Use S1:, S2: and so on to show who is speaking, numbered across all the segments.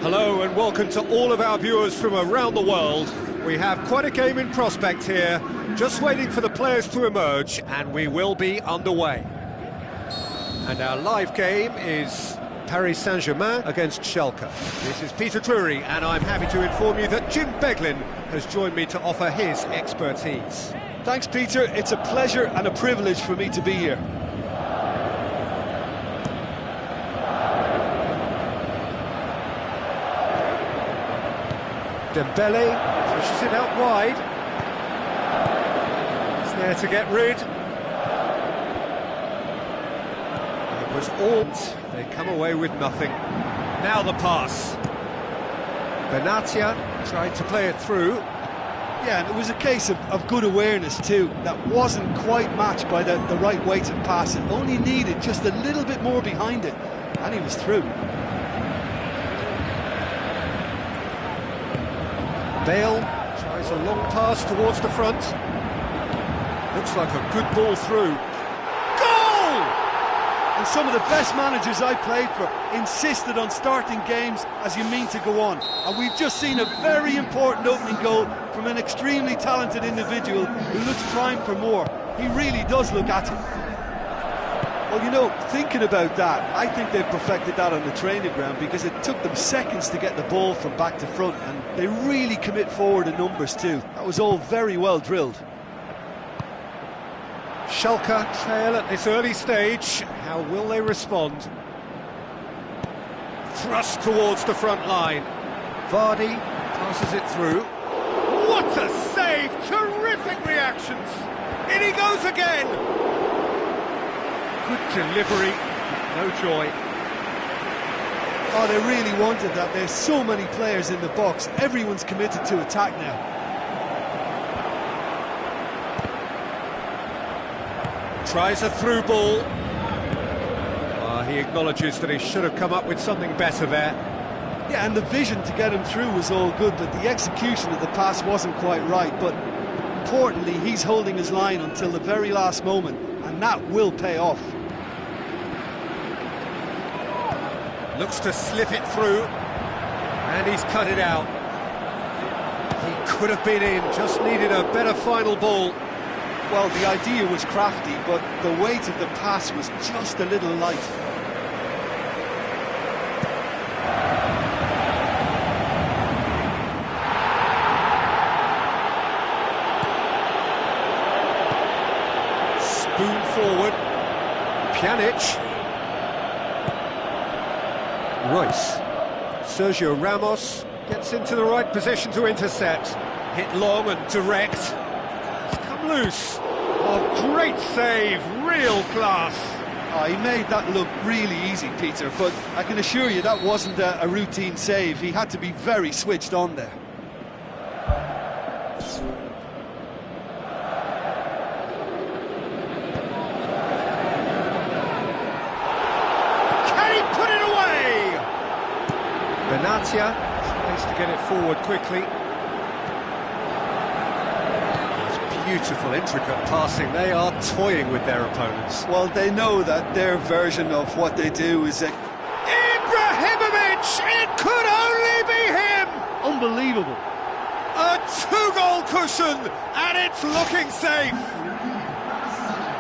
S1: Hello and welcome to all of our viewers from around the world. We have quite a game in prospect here, just waiting for the players to emerge, and we will be underway. And our live game is Paris Saint-Germain against Schalke. This is Peter Drury, and I'm happy to inform you that Jim Beglin has joined me to offer his expertise.
S2: Thanks, Peter. It's a pleasure and a privilege for me to be here.
S1: Dembele pushes it out wide. He's there to get rid. It was all. They come away with nothing. Now the pass. Benatia tried to play it through.
S2: Yeah, and it was a case of good awareness too. That wasn't quite matched by the right weight of pass. It only needed just a little bit more behind it, and he was through.
S1: Bale tries a long pass towards the front. Looks like a good ball through.
S2: Goal! And some of the best managers I played for insisted on starting games as you mean to go on. And we've just seen a very important opening goal from an extremely talented individual who looks primed for more. He really does look at it. Well, you know, thinking about that, I think they've perfected that on the training ground because it took them seconds to get the ball from back to front, and they really commit forward in numbers too. That was all very well drilled.
S1: Schalke trail at this early stage. How will they respond? Thrust towards the front line. Vardy passes it through. What a save! Terrific reactions! In he goes again! Good delivery, no joy.
S2: Oh, they really wanted that. There's so many players in the box. Everyone's committed to attack now.
S1: Tries a through ball. He acknowledges that he should have come up with something better there.
S2: Yeah, and the vision to get him through was all good, but the execution of the pass wasn't quite right. But importantly, he's holding his line until the very last moment, and that will pay off.
S1: Looks to slip it through, and he's cut it out. He could have been in, just needed a better final ball.
S2: Well, the idea was crafty, but the weight of the pass was just a little light.
S1: Spoon forward. Pjanic. Royce. Sergio Ramos gets into the right position to intercept. Hit long and direct. It's come loose. Oh, great save, real class.
S2: Oh, he made that look really easy, Peter, but I can assure you that wasn't a routine save. He had to be very switched on there.
S1: Can he put it away? Benatia tries to get it forward quickly. Beautiful, intricate passing. They are toying with their opponents.
S2: Well, they know that their version of what they do is
S1: Ibrahimovic! It could only be him!
S2: unbelievable.
S1: A two-goal cushion, and it's looking safe.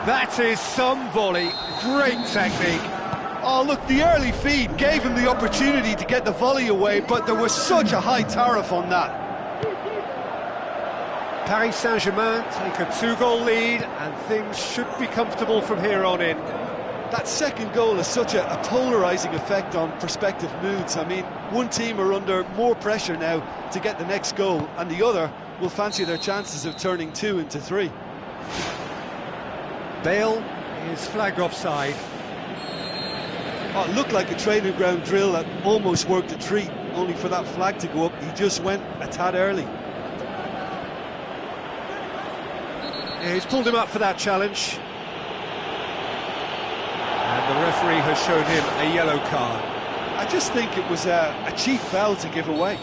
S1: That is some volley. Great technique.
S2: Oh, look, the early feed gave him the opportunity to get the volley away, but there was such a high tariff on that.
S1: Paris Saint-Germain take a two-goal lead, and things should be comfortable from here on in.
S2: That second goal has such a polarising effect on prospective moods. I mean, one team are under more pressure now to get the next goal, and the other will fancy their chances of turning 2 into 3.
S1: Bale is flagged offside.
S2: Oh, it looked like a training ground drill that almost worked a treat, only for that flag to go up. He just went a tad early.
S1: Yeah, he's pulled him up for that challenge. And the referee has shown him a yellow card.
S2: I just think it was a cheap foul to give away.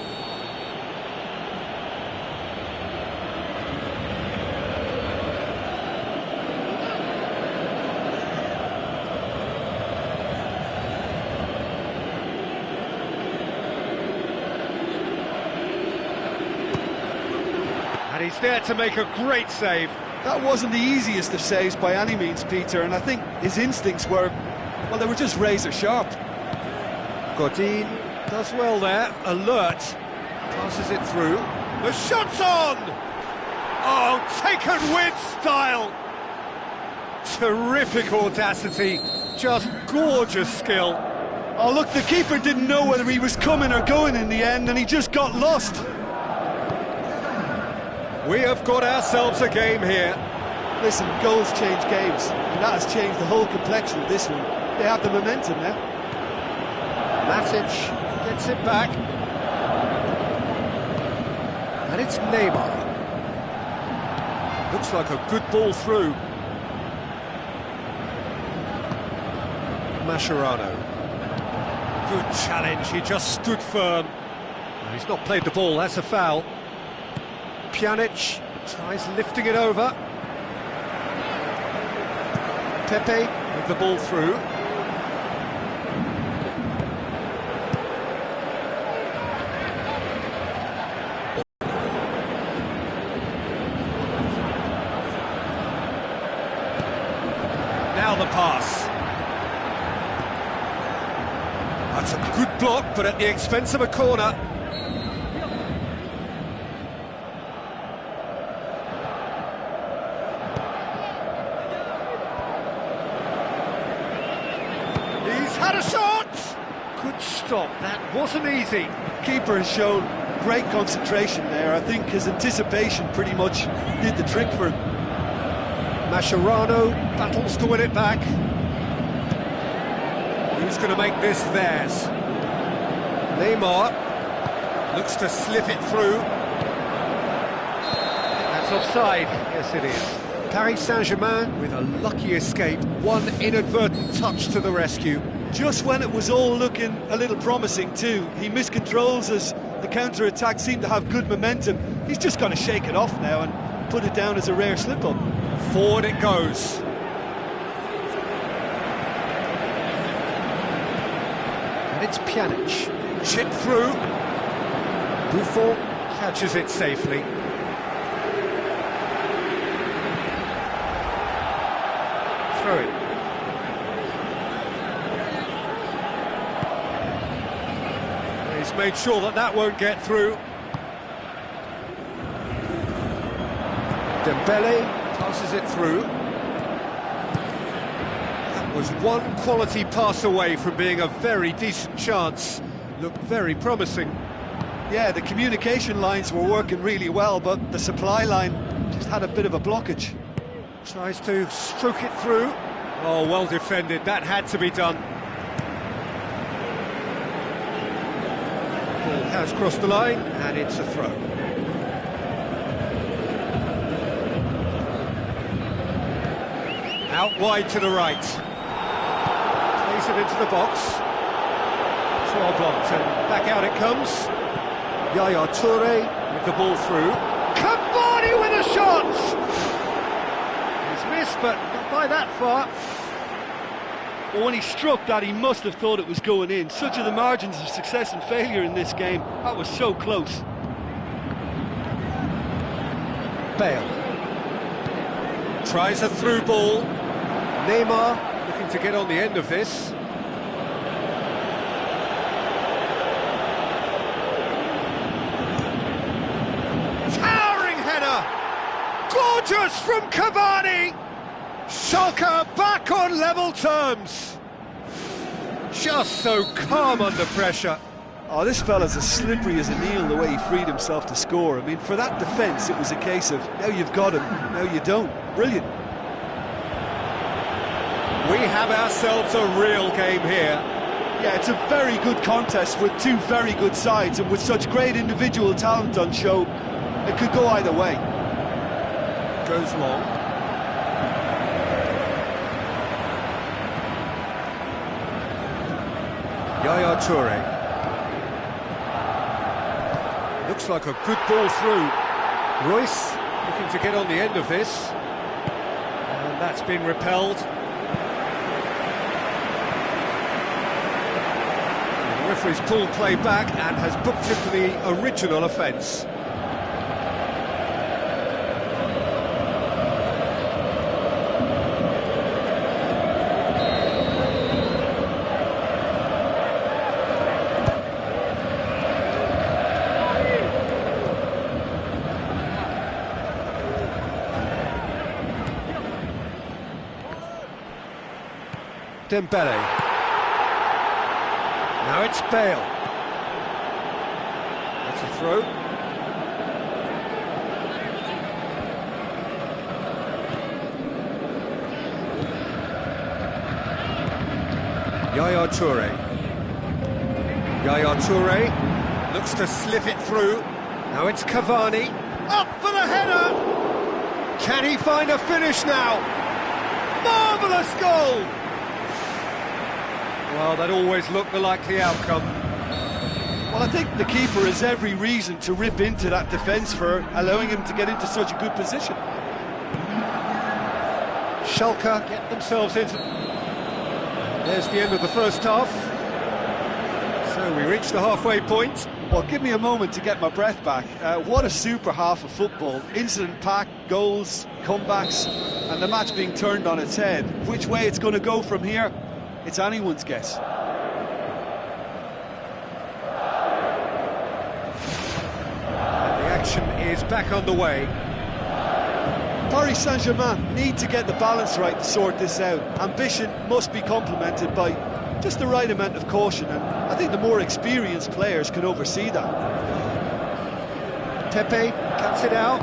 S1: And he's there to make a great save.
S2: That wasn't the easiest of saves by any means, Peter, and I think his instincts were, well, they were just razor sharp.
S1: Godin does well there, alert, passes it through. The shot's on! Oh, taken with style! Terrific audacity, just gorgeous skill.
S2: Oh, look, the keeper didn't know whether he was coming or going in the end, and he just got lost.
S1: We have got ourselves a game here.
S2: Listen, goals change games, and that has changed the whole complexion of this one. They have the momentum now.
S1: Matic gets it back. And it's Neymar. Looks like a good ball through. Mascherano. Good challenge, he just stood firm. He's not played the ball, that's a foul. Pjanic tries lifting it over. Pepe with the ball through. Now the pass. That's a good block, but at the expense of a corner. Had a shot! Good stop, that wasn't easy.
S2: Keeper has shown great concentration there. I think his anticipation pretty much did the trick for him.
S1: Mascherano battles to win it back. Who's going to make this theirs? Neymar looks to slip it through. That's offside, yes it is. Paris Saint-Germain with a lucky escape, one inadvertent touch to the rescue.
S2: Just when it was all looking a little promising too, he miscontrols as the counter-attack seemed to have good momentum. He's just got to shake it off now and put it down as a rare slip-up.
S1: Forward it goes. And it's Pjanic. Chip through. Buffon catches it safely. Throw it. He's made sure that that won't get through. Dembele passes it through. That was one quality pass away from being a very decent chance. Looked very promising.
S2: Yeah, the communication lines were working really well, but the supply line just had a bit of a blockage.
S1: Tries to stroke it through. Oh, well defended. That had to be done. Ball has crossed the line, and it's a throw. Out wide to the right. Plays it into the box. It's well blocked, and back out it comes. Yaya Toure with the ball through. Cavani with a shot! He's missed, but not by that far.
S2: Well, when he struck that, he must have thought it was going in. Such are the margins of success and failure in this game. That was so close.
S1: Bale. Tries a through ball. Neymar looking to get on the end of this. Towering header! Gorgeous from Cavani! Schalke back on level terms. Just so calm under pressure.
S2: Oh, this fella's as slippery as a eel the way he freed himself to score. I mean, for that defence, it was a case of, now you've got him, now you don't. Brilliant.
S1: We have ourselves a real game here.
S2: Yeah, it's a very good contest with two very good sides, and with such great individual talent on show, it could go either way.
S1: Goes long. Yaya Toure. Looks like a good ball through. Royce looking to get on the end of this. And that's been repelled. The referee's pulled play back and has booked him for the original offence. Dembele. Now it's Bale. That's a throw. Yaya Toure. Yaya Toure looks to slip it through. Now it's Cavani. Up for the header! Can he find a finish now? Marvellous goal! Well, that always looked the likely outcome.
S2: Well, I think the keeper has every reason to rip into that defence for allowing him to get into such a good position.
S1: Schalke get themselves into... There's the end of the first half. So we reach the halfway point.
S2: Well, give me a moment to get my breath back. What a super half of football. Incident-packed, goals, comebacks, and the match being turned on its head. Which way it's going to go from here, it's anyone's guess.
S1: And the action is back underway.
S2: Paris Saint-Germain need to get the balance right to sort this out. Ambition must be complemented by just the right amount of caution, and I think the more experienced players can oversee that.
S1: Pepe cuts it out.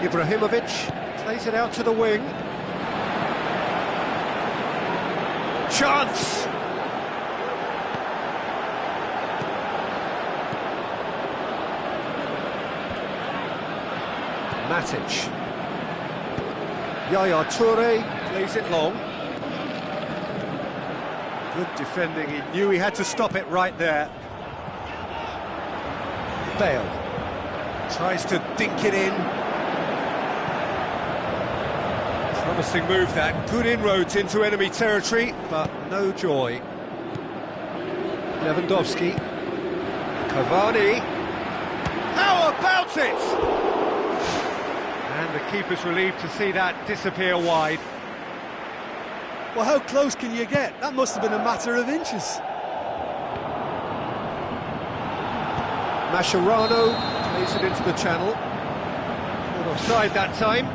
S1: Ibrahimovic plays it out to the wing. Chance! Matic. Yaya Toure plays it long. Good defending, he knew he had to stop it right there. Bale tries to dink it in. Promising move that, good inroads into enemy territory, but no joy. Lewandowski, Cavani, how about it? And the keeper's relieved to see that disappear wide.
S2: Well, how close can you get? That must have been a matter of inches.
S1: Mascherano plays it into the channel. Caught offside that time.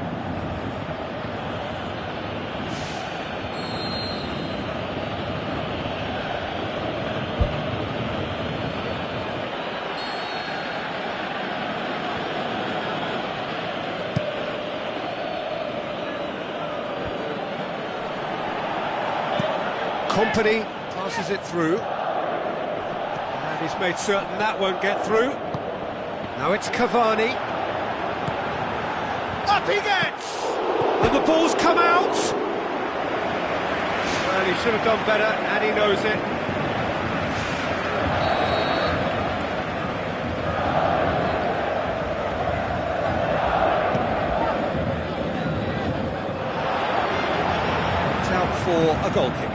S1: Company passes it through. And he's made certain that won't get through. Now it's Cavani. Up he gets! And the ball's come out! Well, he should have done better, and he knows it. It's out for a goal kick.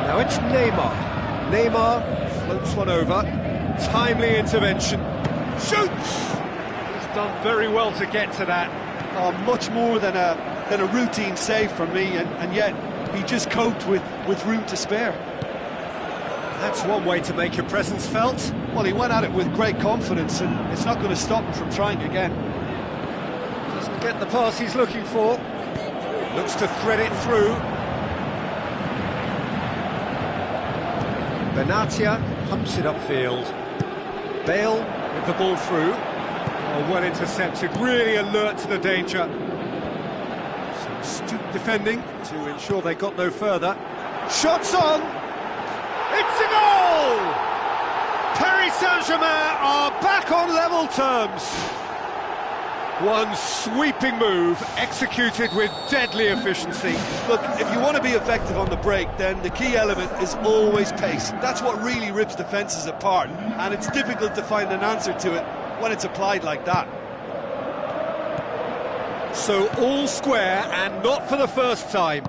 S1: Now it's Neymar. Neymar floats one over. Timely intervention. Shoots! He's done very well to get to that.
S2: Oh, much more than a routine save from me, and yet he just coped with room to spare.
S1: That's one way to make your presence felt.
S2: Well, he went at it with great confidence, and it's not going to stop him from trying again.
S1: Doesn't get the pass he's looking for. Looks to thread it through. Benatia pumps it upfield. Bale with the ball through. Oh, well intercepted, really alert to the danger. Some astute defending to ensure they got no further. Shots on! It's a goal! Paris Saint-Germain are back on level terms. One sweeping move, executed with deadly efficiency.
S2: Look, if you want to be effective on the break, then the key element is always pace. That's what really rips defences apart, and it's difficult to find an answer to it when it's applied like that.
S1: So all square, and not for the first time.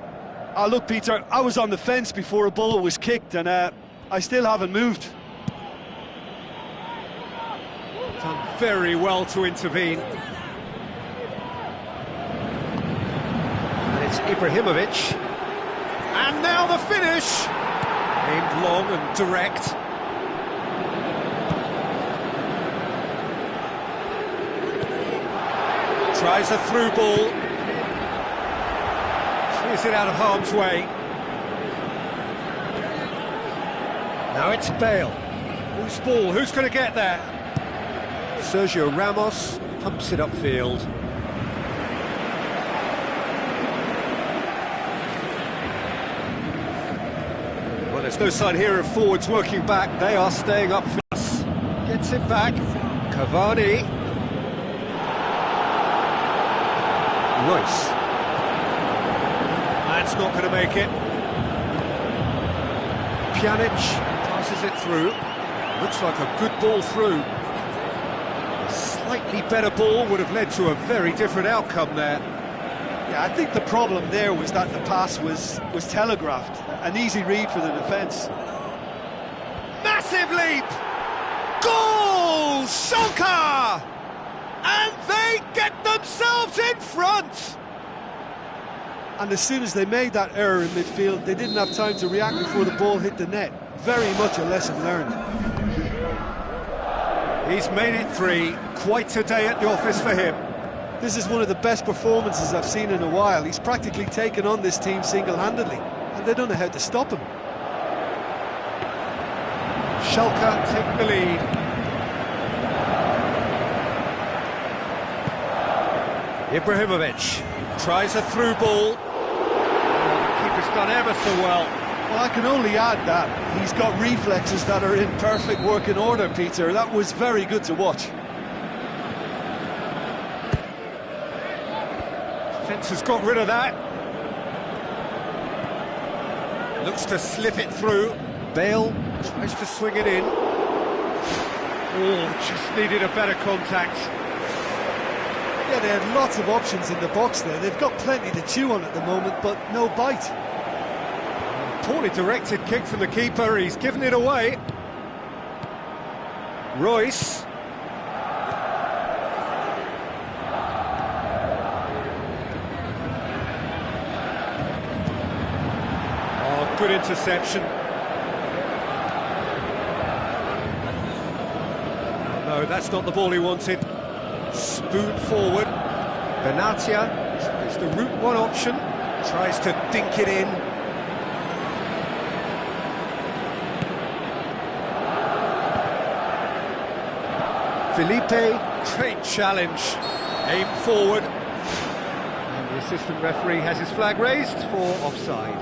S2: Look, Peter, I was on the fence before a ball was kicked, and I still haven't moved.
S1: Done very well to intervene. It's Ibrahimovic, and now the finish, aimed long and direct. Tries a through ball, clears it out of harm's way. Now it's Bale. Who's ball? Who's going to get there? Sergio Ramos pumps it upfield. There's no sign here of forwards working back. They are staying up for us. Gets it back. Cavani. Royce. That's not going to make it. Pjanic passes it through. Looks like a good ball through. A slightly better ball would have led to a very different outcome there.
S2: Yeah, I think the problem there was that the pass was telegraphed. An easy read for the defence.
S1: Massive leap! Goal! Schalke! And they get themselves in front!
S2: And as soon as they made that error in midfield, they didn't have time to react before the ball hit the net. Very much a lesson learned.
S1: He's made it 3. Quite a day at the office for him.
S2: This is one of the best performances I've seen in a while. He's practically taken on this team single-handedly, and they don't know how to stop him.
S1: Schalke take the lead. Ibrahimovic tries a through ball. The Focused on ever so well.
S2: Well, I can only add that he's got reflexes that are in perfect working order, Peter. That was very good to watch.
S1: Defence has got rid of that. Looks to slip it through. Bale tries to swing it in. Oh, just needed a better contact.
S2: Yeah, they had lots of options in the box there. They've got plenty to chew on at the moment, but no bite.
S1: Poorly directed kick from the keeper, he's given it away. Royce. Oh, good interception. Oh, no, that's not the ball he wanted. Spoon forward. Benatia is the route one option. Tries to dink it in. Felipe, great challenge, aim forward, and the assistant referee has his flag raised for offside.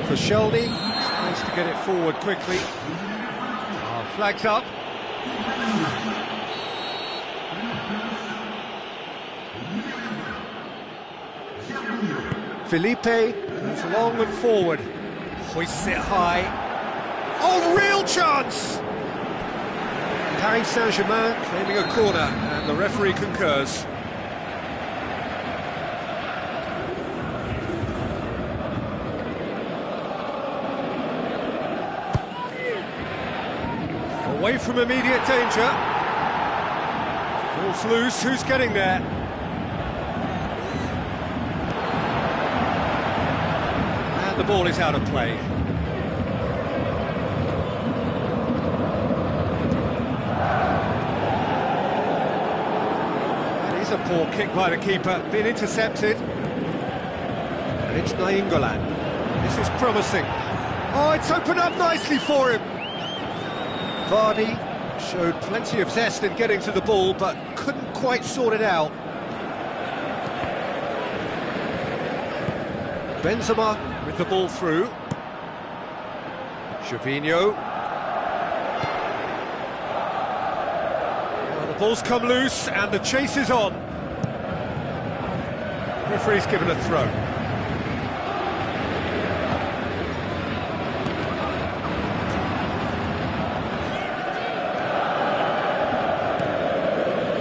S1: For Shelby, tries to get it forward quickly. Flags up. Felipe moves long and forward. Hoists it high. Oh, real chance! Paris Saint-Germain claiming a corner, and the referee concurs. Away from immediate danger. Ball's loose, who's getting there? And the ball is out of play. It is a poor kick by the keeper, being intercepted. And it's Nainggolan. This is promising. Oh, it's opened up nicely for him. Vardy showed plenty of zest in getting to the ball, but couldn't quite sort it out. Benzema with the ball through. Gervinho. Well, the ball's come loose and the chase is on. Referee's given a throw.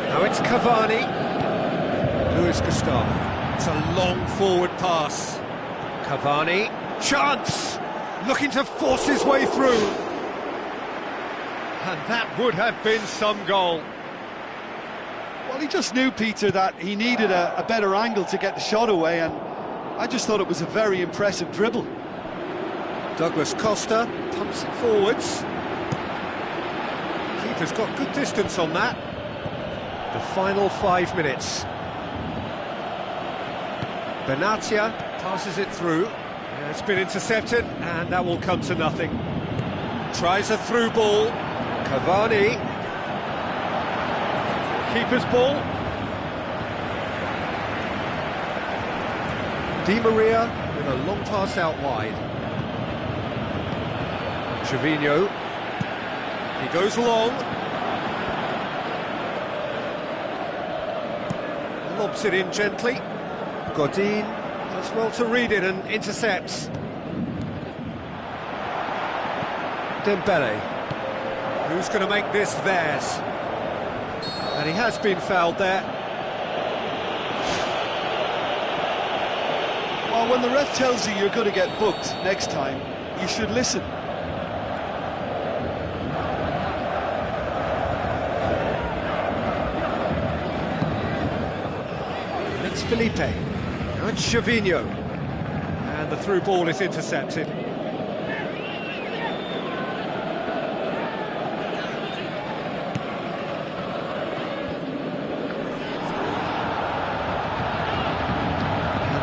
S1: Now it's Cavani. Luis Gustavo. It's a long forward pass. Cavani. Chance! Looking to force his way through. And that would have been some goal.
S2: Well, he just knew, Peter, that he needed a better angle to get the shot away, and I just thought it was a very impressive dribble.
S1: Douglas Costa pumps it forwards. Keeper's got good distance on that. The final 5 minutes. Benatia passes it through. It's been intercepted, and that will come to nothing. Tries a through ball. Cavani. Keeper's ball. Di Maria with a long pass out wide. Trevino. He goes long. Lobs it in gently. Godin does well to read it and intercepts. Dembele. Who's going to make this theirs? And he has been fouled there.
S2: Well, when the ref tells you you're going to get booked next time, you should listen.
S1: It's Felipe. Now it's Trevino. And the through ball is intercepted.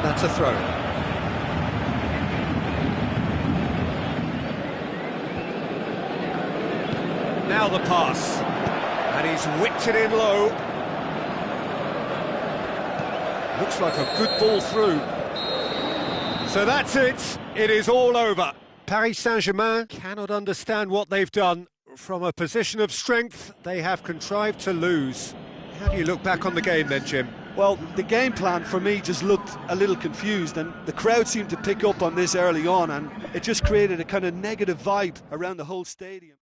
S1: That's a throw. Now the pass. And he's whipped it in low. Looks like a good ball through. So that's it. It is all over. Paris Saint-Germain cannot understand what they've done. From a position of strength, they have contrived to lose. How do you look back on the game then, Jim?
S2: Well, the game plan for me just looked a little confused, and the crowd seemed to pick up on this early on, and it just created a kind of negative vibe around the whole stadium.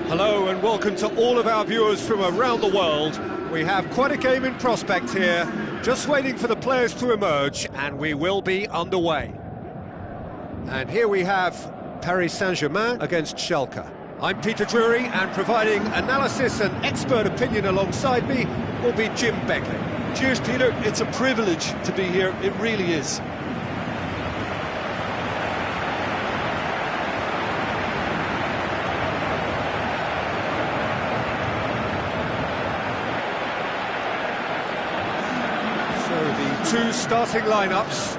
S1: Hello and welcome to all of our viewers from around the world. We have quite a game in prospect here, just waiting for the players to emerge, and we will be underway. And here we have Paris Saint-Germain against Schalke. I'm Peter Drury, and providing analysis and expert opinion alongside me will be Jim Beckley.
S2: Cheers, Peter. It's a privilege to be here. It really is.
S1: Two starting lineups.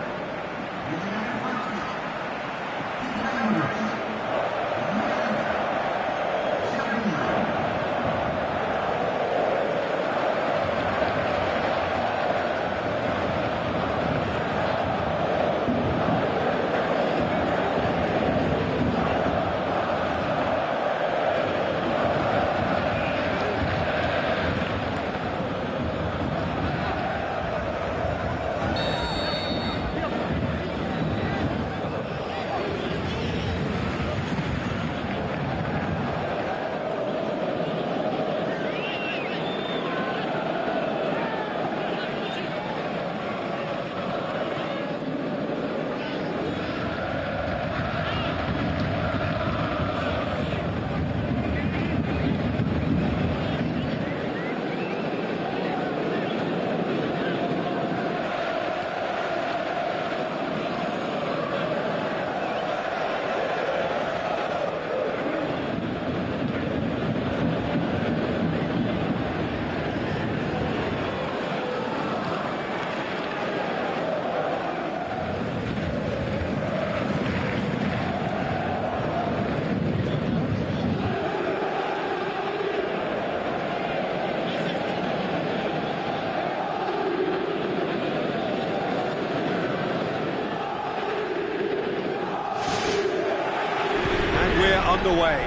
S1: Underway.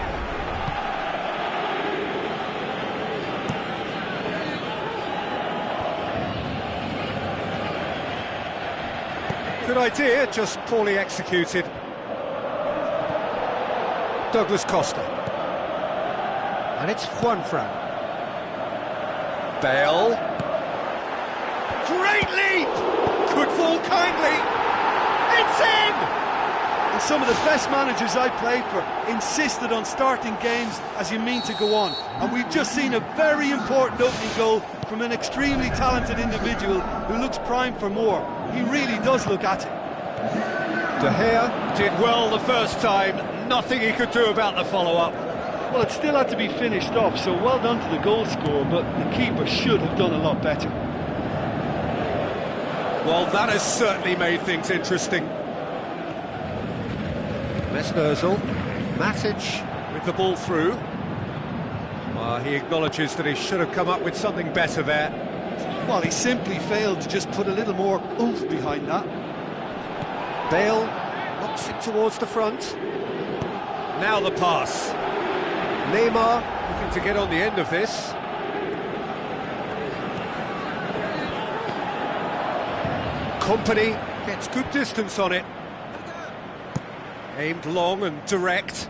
S1: Good idea, just poorly executed. Douglas Costa. And it's Juanfran. Bale. Great leap! Could fall kindly. It's in!
S2: And some of the best managers I played for insisted on starting games as you mean to go on. And we've just seen a very important opening goal from an extremely talented individual who looks primed for more. He really does look at it.
S1: De Gea did well the first time. Nothing he could do about the follow-up.
S2: Well, it still had to be finished off, so well done to the goal scorer, but the keeper should have done a lot better.
S1: Well, that has certainly made things interesting. Mesnozil, Matic with the ball through. Well, he acknowledges that he should have come up with something better there.
S2: Well, he simply failed to just put a little more oomph behind that.
S1: Bale knocks it towards the front. Now the pass. Neymar looking to get on the end of this. Company gets good distance on it. Aimed long and direct.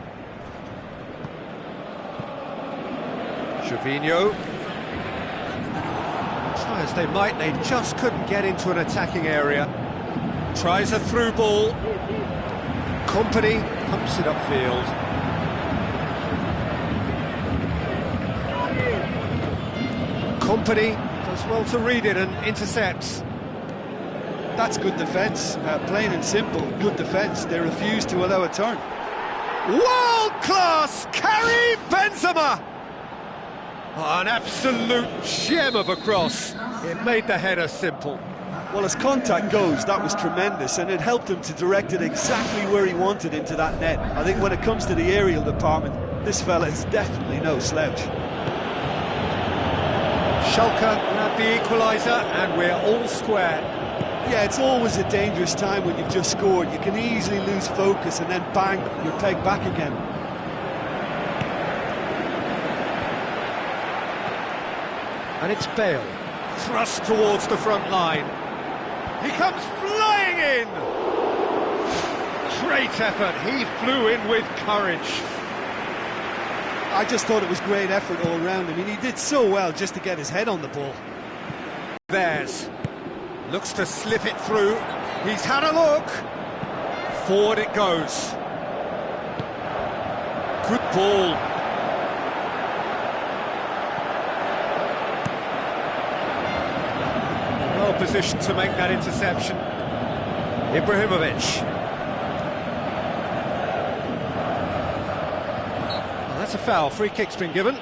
S1: Gervinho. Try as they might, they just couldn't get into an attacking area. Tries a through ball. Company pumps it upfield. Company does well to read it and intercepts.
S2: That's good defence, plain and simple, good defence. They refuse to allow a turn.
S1: World-class Karim Benzema! Oh, an absolute gem of a cross. It made the header simple.
S2: Well, as contact goes, that was tremendous, and it helped him to direct it exactly where he wanted into that net. I think when it comes to the aerial department, this fella is definitely no slouch.
S1: Schalke grabbed the equaliser, and we're all square.
S2: Yeah, it's always a dangerous time when you've just scored. You can easily lose focus and then bang, you're pegged back again.
S1: And it's Bale, thrust towards the front line. He comes flying in! Great effort, he flew in with courage.
S2: I just thought it was great effort all round. I mean, he did so well just to get his head on the ball.
S1: Theirs. Looks to slip it through. He's had a look. Forward it goes. Good ball. Well positioned to make that interception. Ibrahimovic. Well, that's a foul. Free kick's been given.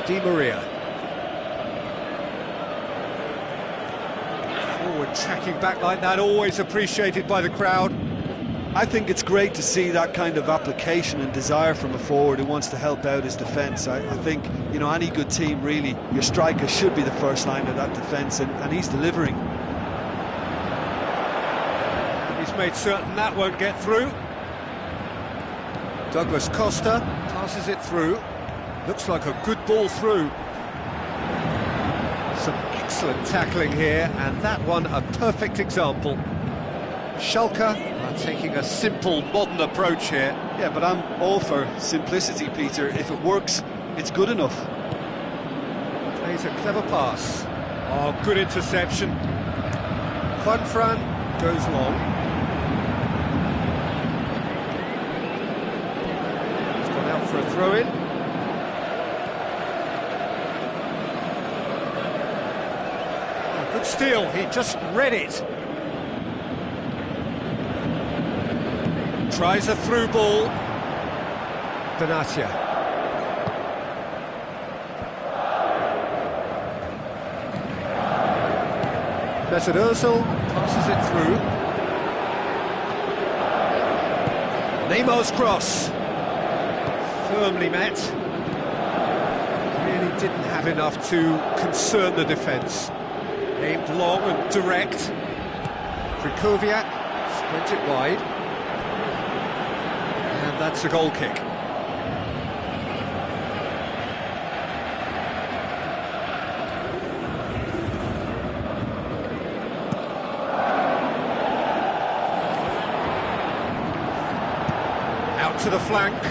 S1: Di Maria. Forward tracking back like that, always appreciated by the crowd.
S2: I think it's great to see that kind of application and desire from a forward who wants to help out his defence. I think, you know, any good team really, your striker should be the first line of that defence, and he's delivering.
S1: He's made certain that won't get through. Douglas Costa passes it through. Looks like a good ball through. Some excellent tackling here, and that one a perfect example. Schalke are taking a simple, modern approach here.
S2: Yeah, but I'm all for simplicity, Peter. If it works, it's good enough.
S1: Plays a clever pass. Oh, good interception. Juanfran goes long. He's gone out for a throw-in. Good steal, he just read it. Tries a through ball. Benatia. Mesut Ozil passes it through. Neymar's cross. Firmly met. Really didn't have enough to concern the defence. Aimed long and direct. Krychowiak spreads it wide. And that's a goal kick. Out to the flank.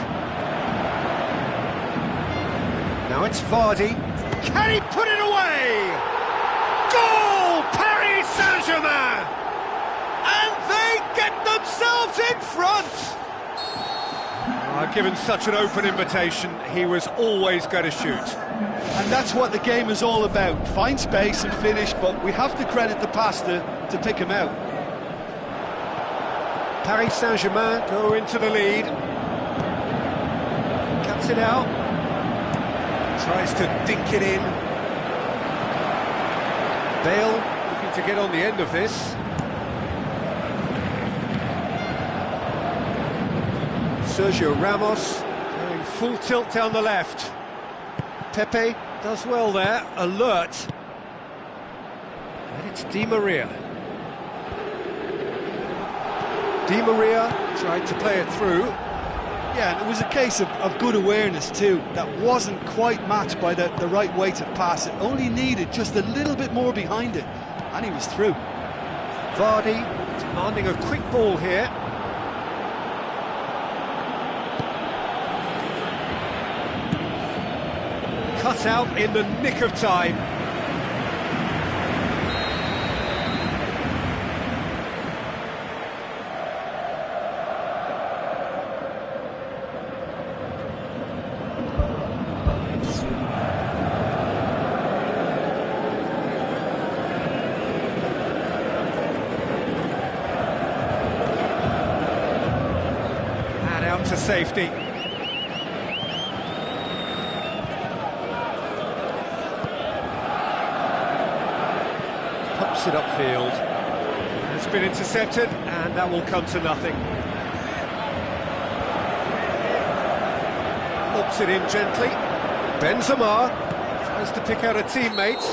S1: Now it's Vardy. Can he put it away? Goal! Paris Saint-Germain! And they get themselves in front! Given such an open invitation, he was always going to shoot.
S2: And that's what the game is all about. Find space and finish, but we have to credit the pass to pick him out.
S1: Paris Saint-Germain go into the lead. Cuts it out. Tries to dink it in. Bale looking to get on the end of this. Sergio Ramos going full tilt down the left. Pepe does well there, alert. And it's Di Maria. Di Maria tried to play it through.
S2: Yeah, and it was a case of good awareness too. That wasn't quite matched by the right weight of pass. It only needed just a little bit more behind it, and he was through.
S1: Vardy demanding a quick ball here. Cut out in the nick of time. out to safety. Pops it upfield. It's been intercepted, and that will come to nothing. Lobs it in gently. Benzema tries to pick out a teammate.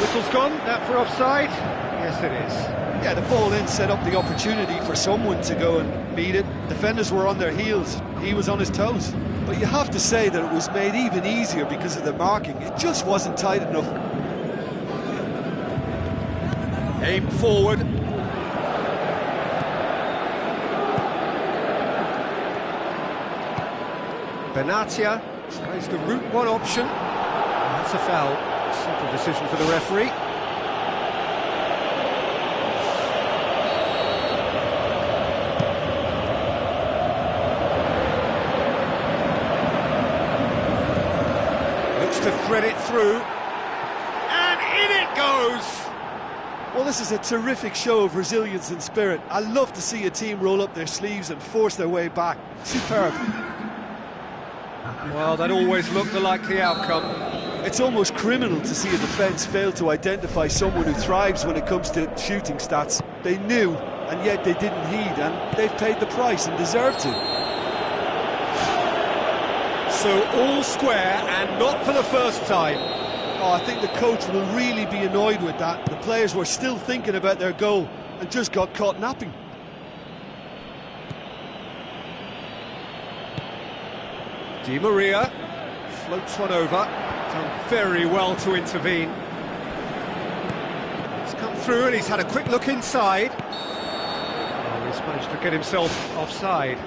S1: Whistle's gone, that for offside? Yes, it is.
S2: Yeah, the ball in set up the opportunity for someone to go and meet it. Defenders were on their heels, he was on his toes. But you have to say that it was made even easier because of the marking. It just wasn't tight enough.
S1: Aim forward. Benatia tries the route one option. That's a foul. Simple decision for the referee. Looks to thread it through. And in it goes!
S2: Well, this is a terrific show of resilience and spirit. I love to see a team roll up their sleeves and force their way back. Superb.
S1: Well, that always looked the likely outcome.
S2: It's almost criminal to see a defence fail to identify someone who thrives when it comes to shooting stats. They knew, and yet they didn't heed, and they've paid the price and deserve to.
S1: So all square, and not for the first time.
S2: Oh, I think the coach will really be annoyed with that. The players were still thinking about their goal and just got caught napping.
S1: Di Maria floats one over. Done very well to intervene. He's come through and he's had a quick look inside. Oh, he's managed to get himself offside.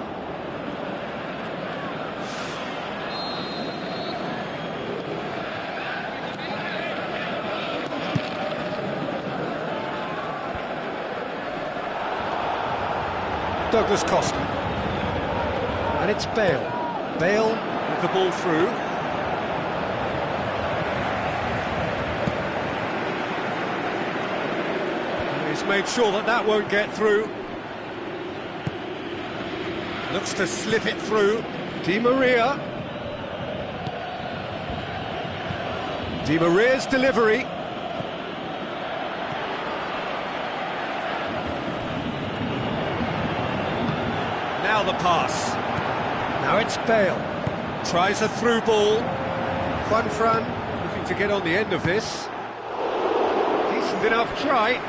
S1: Douglas Costa. And it's Bale. Bale with the ball through. He's made sure that that won't get through. Looks to slip it through. Di Maria. Di Maria's delivery. Now the pass. Now it's Bale. Tries a through ball. Juanfran looking to get on the end of this. Decent enough try.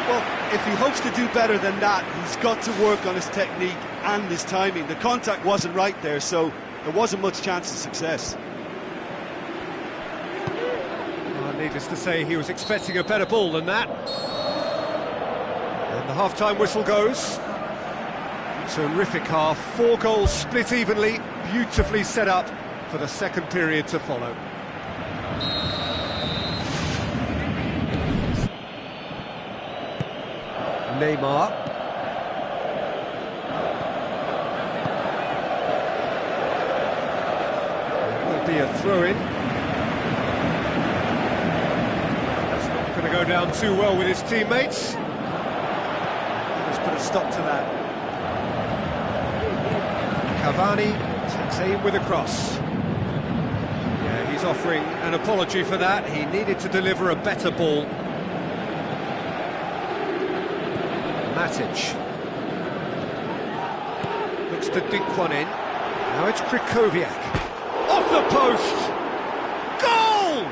S2: Well, if he hopes to do better than that, he's got to work on his technique and his timing. The contact wasn't right there, so there wasn't much chance of success.
S1: Well, needless to say, he was expecting a better ball than that. And the half-time whistle goes. Terrific half, 4 goals split evenly, beautifully set up for the second period to follow. Neymar. Will be a throw-in. That's not going to go down too well with his teammates. Let's put a stop to that. Cavani takes aim with a cross. Yeah, he's offering an apology for that. He needed to deliver a better ball. Matic. Looks to dink one in. Now it's Krychowiak. Off the post! Goal!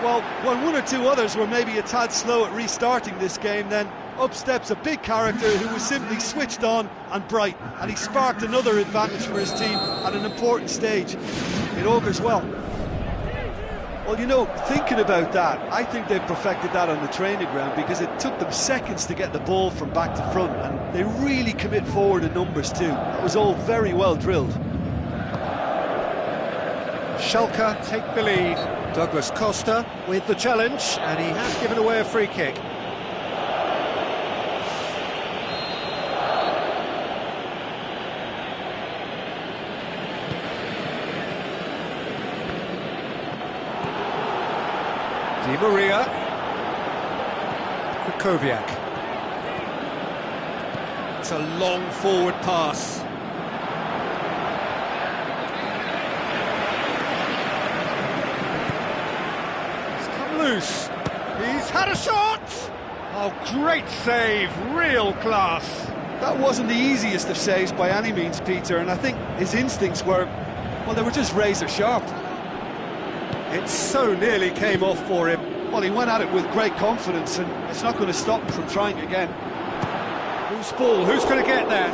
S2: Well, when one or two others were maybe a tad slow at restarting this game, then up steps a big character who was simply switched on and bright, and he sparked another advantage for his team at an important stage. It augurs well. Well, you know, thinking about that, I think they've perfected that on the training ground because it took them seconds to get the ball from back to front, and they really commit forward in numbers too. It was all very well drilled.
S1: Schalke take the lead. Douglas Costa with the challenge, and he has given away a free kick. Di Maria. Krychowiak. It's a long forward pass. It's come loose. He's had a shot! Oh, great save, real class.
S2: That wasn't the easiest of saves by any means, Peter, and I think his instincts were, well, they were just razor sharp.
S1: It so nearly came off for him.
S2: Well, he went at it with great confidence, and it's not going to stop him from trying again.
S1: Who's ball? Who's going to get there?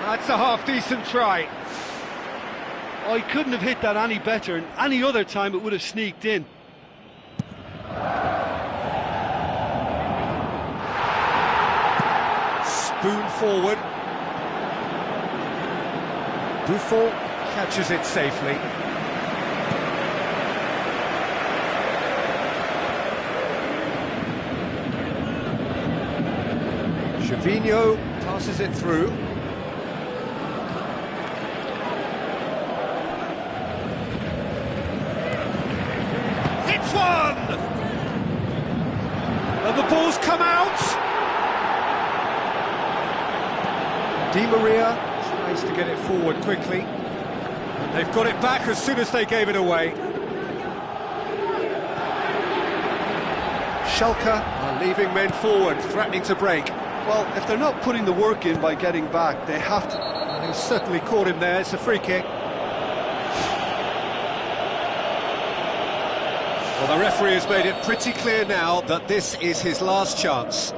S1: That's a half-decent try.
S2: Oh, he couldn't have hit that any better, and any other time it would have sneaked in.
S1: Spoon forward. Buffon catches it safely. Gervinho passes it through. Hits one! And the ball's come out! Di Maria tries to get it forward quickly. They've got it back as soon as they gave it away. Schalke are leaving men forward, threatening to break.
S2: Well, if they're not putting the work in by getting back, they have to.
S1: And he's certainly caught him there. It's a free kick. Well, the referee has made it pretty clear now that this is his last chance.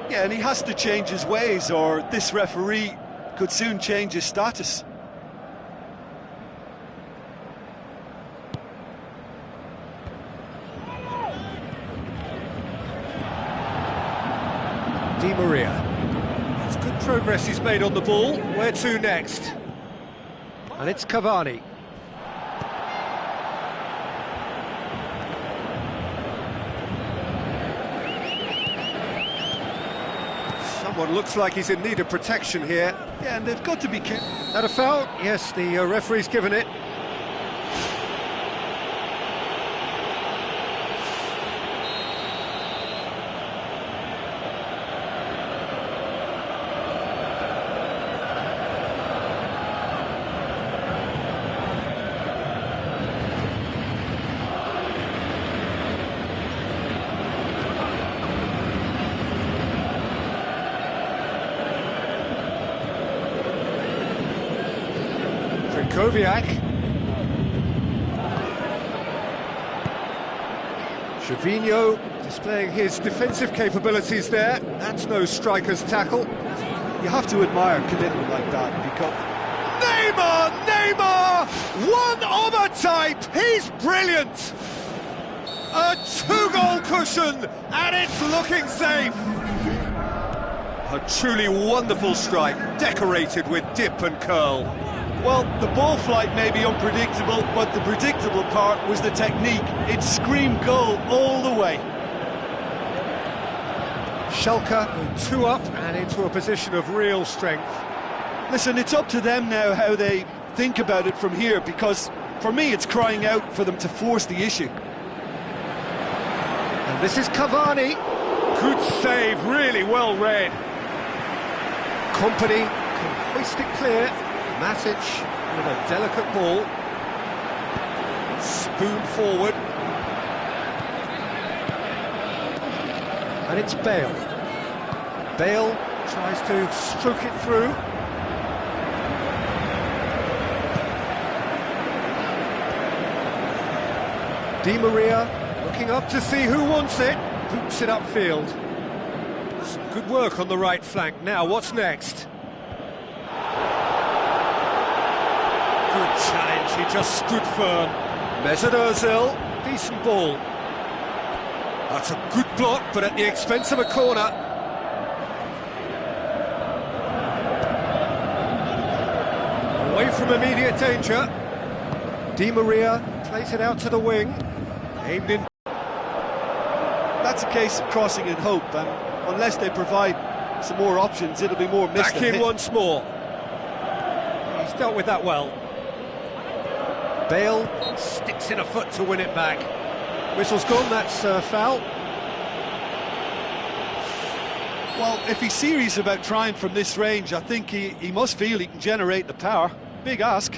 S2: Yeah, and he has to change his ways, or this referee could soon change his status.
S1: Di Maria. It's good progress he's made on the ball. Where to next? And it's Cavani. Someone looks like he's in need of protection here.
S2: Yeah, and they've got to be careful.
S1: That a foul? Yes, the referee's given it. Koviak. Gervinho displaying his defensive capabilities there. That's no striker's tackle.
S2: You have to admire commitment like that because...
S1: Neymar! One of a type! He's brilliant! A two-goal cushion, and it's looking safe! A truly wonderful strike, decorated with dip and curl.
S2: Well, the ball flight may be unpredictable, but the predictable part was the technique. It screamed goal all the way.
S1: Schalke 2 up and into a position of real strength.
S2: Listen, it's up to them now how they think about it from here, because for me it's crying out for them to force the issue.
S1: And this is Cavani. Good save, really well read. Company can hoist it clear. Matic with a delicate ball. Spoon forward. And it's Bale. Bale tries to stroke it through. Di Maria looking up to see who wants it. Boots it upfield. Some good work on the right flank. Now, what's next? Good challenge, he just stood firm. Mesut Ozil, decent ball. That's a good block, but at the expense of a corner. Away from immediate danger. Di Maria plays it out to the wing. Aimed in.
S2: That's a case of crossing in hope, and unless they provide some more options, it'll be more missed.
S1: Back in once more. He's dealt with that well. Bale sticks in a foot to win it back. Whistle's gone, that's foul.
S2: Well, if he's serious about trying from this range, I think he must feel he can generate the power. Big ask.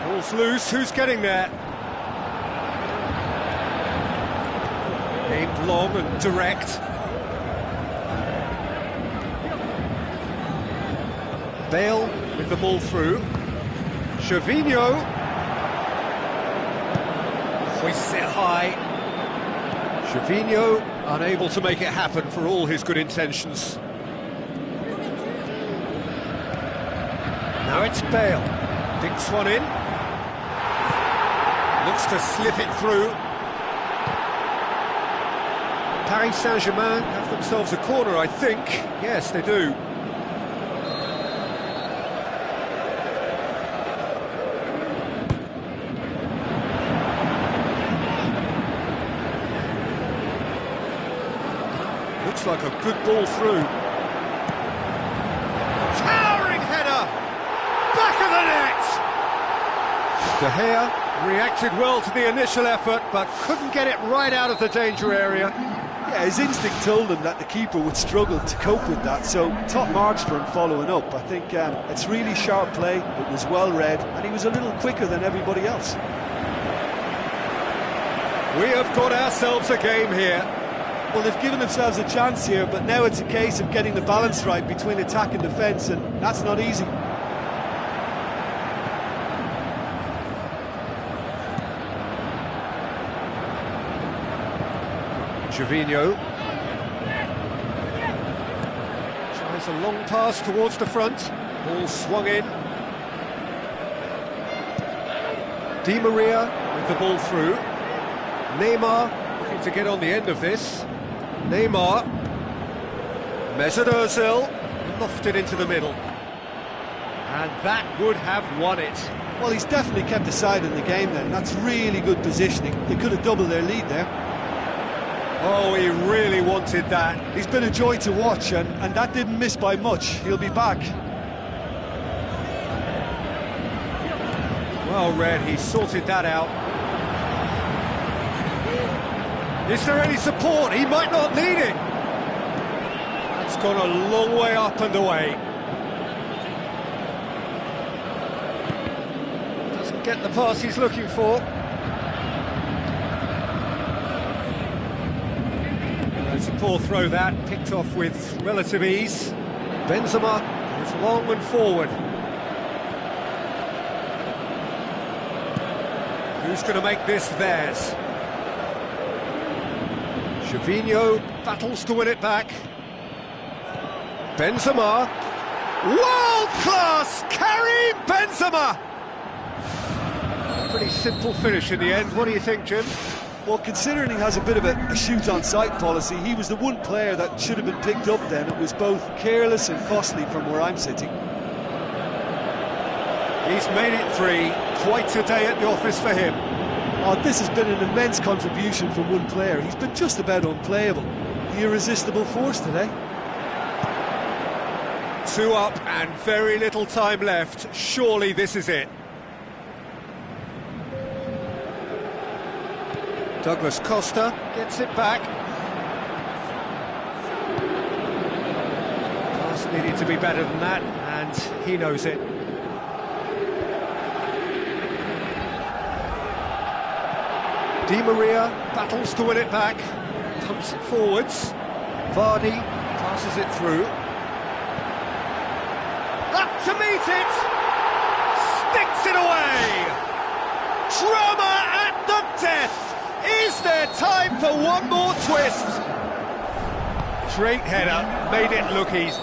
S1: Ball's loose, who's getting there? Aimed long and direct. Bale with the ball through. Gervinho hoists it high. Gervinho unable to make it happen for all his good intentions. Now it's Bale. Dinks one in. Looks to slip it through. Paris Saint-Germain have themselves a corner, I think. Yes, they do. Looks like a good ball through. Towering header! Back of the net! De Gea reacted well to the initial effort, but couldn't get it right out of the danger area.
S2: Yeah, his instinct told him that the keeper would struggle to cope with that, so top marks for him following up. I think it's really sharp play, it was well read, and he was a little quicker than everybody else.
S1: We have got ourselves a game here.
S2: Well, they've given themselves a chance here, but now it's a case of getting the balance right between attack and defence, and that's not easy.
S1: Gervinho tries a long pass towards the front. Ball swung in. Di Maria with the ball through. Neymar looking to get on the end of this. Neymar. Mesut Ozil lofted into the middle. And that would have won it.
S2: Well, he's definitely kept the side in the game then. That's really good positioning. They could have doubled their lead there.
S1: Oh, he really wanted that.
S2: He's been a joy to watch, and that didn't miss by much. He'll be back.
S1: Well read, he sorted that out. Is there any support? He might not need it. That's gone a long way up and away. Doesn't get the pass he's looking for. It's a poor throw that, picked off with relative ease. Benzema goes long and forward. Who's going to make this theirs? Gervinho battles to win it back. Benzema. World class! Karim Benzema! Pretty simple finish in the end. What do you think, Jim?
S2: Well, considering he has a bit of a shoot-on-sight policy, he was the one player that should have been picked up then. It was both careless and costly from where I'm sitting.
S1: He's made it three. Quite a day at the office for him.
S2: Oh, this has been an immense contribution from one player. He's been just about unplayable. The irresistible force today.
S1: 2 up and very little time left. Surely this is it. Douglas Costa gets it back. Pass needed to be better than that, and he knows it. Di Maria battles to win it back, pumps it forwards. Vardy passes it through. Up to meet it! Sticks it away! Drama at the death! Is there time for one more twist? Great header, made it look easy.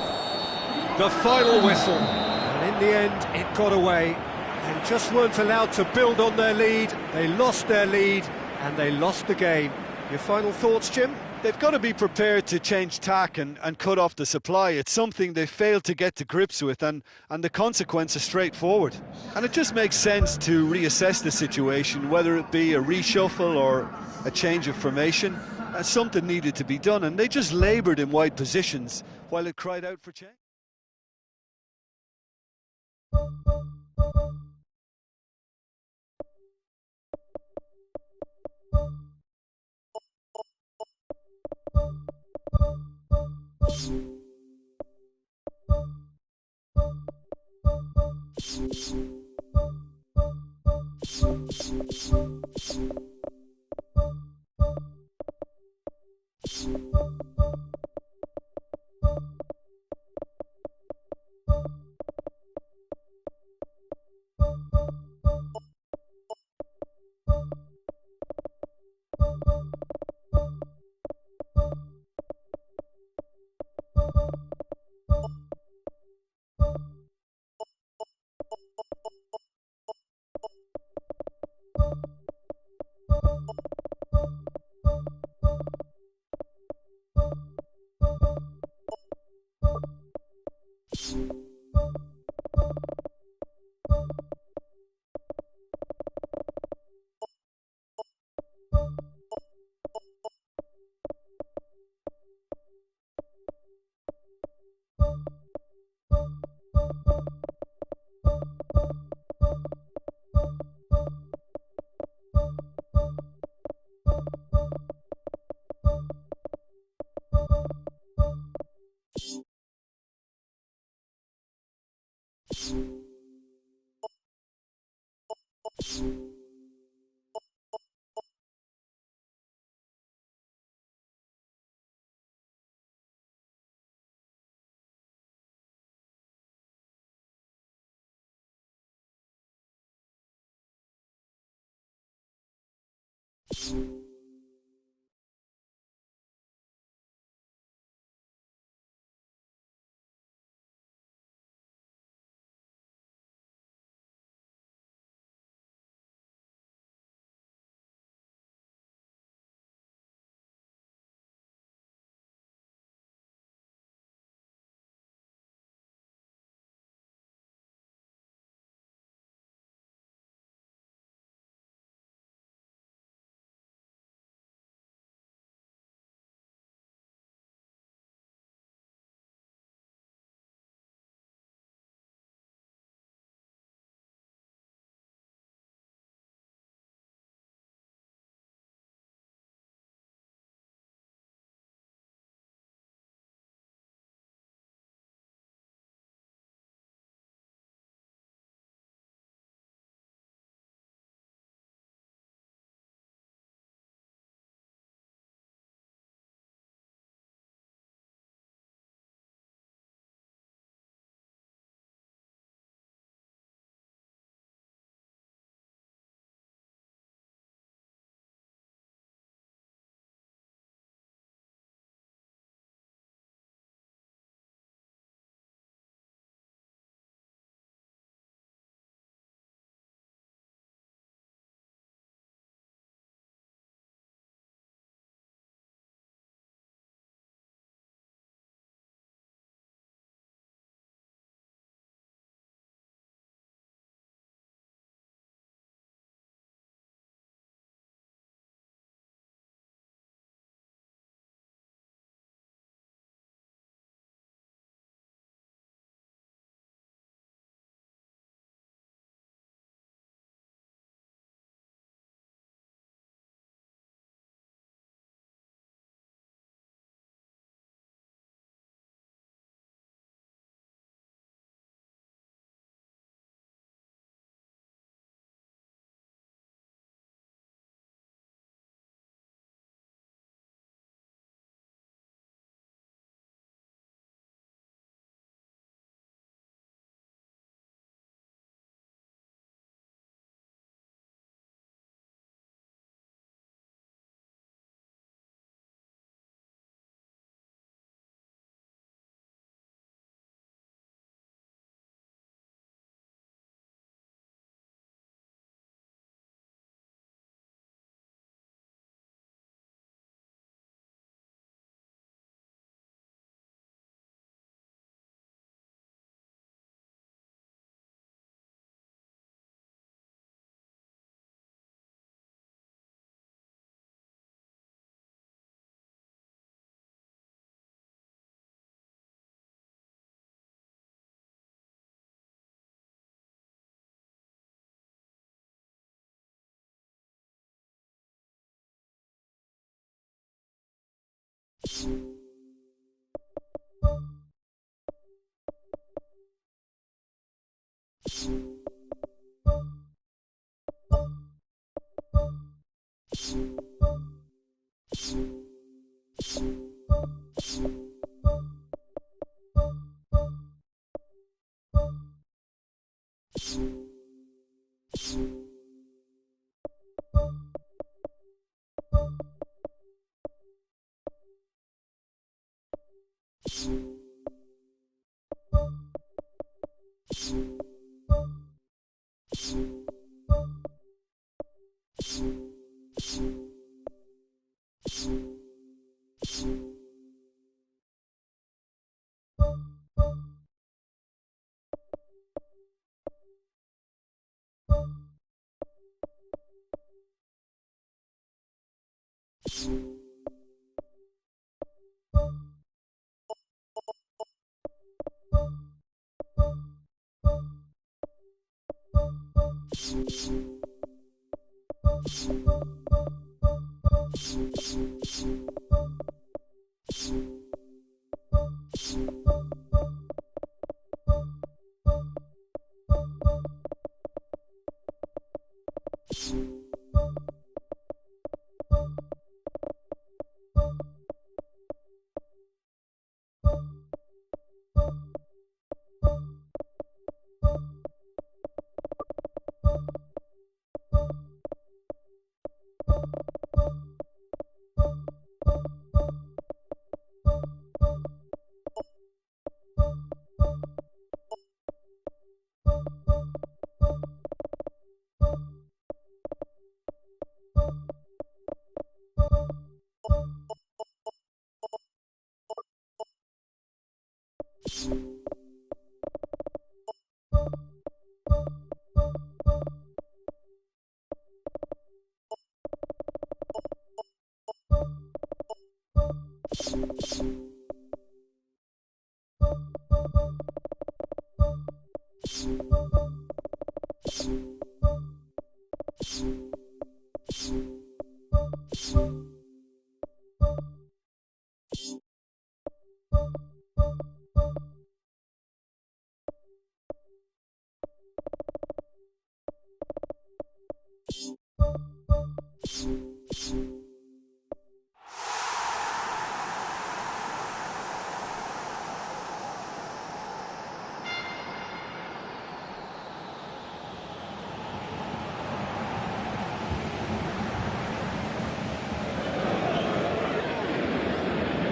S1: The final whistle, and in the end it got away. They just weren't allowed to build on their lead, they lost their lead, and they lost the game. Your final thoughts, Jim?
S2: They've got to be prepared to change tack and cut off the supply. It's something they failed to get to grips with, and the consequence is straightforward. And it just makes sense to reassess the situation, whether it be a reshuffle or a change of formation. Something needed to be done, and they just laboured in wide positions while it cried out for change.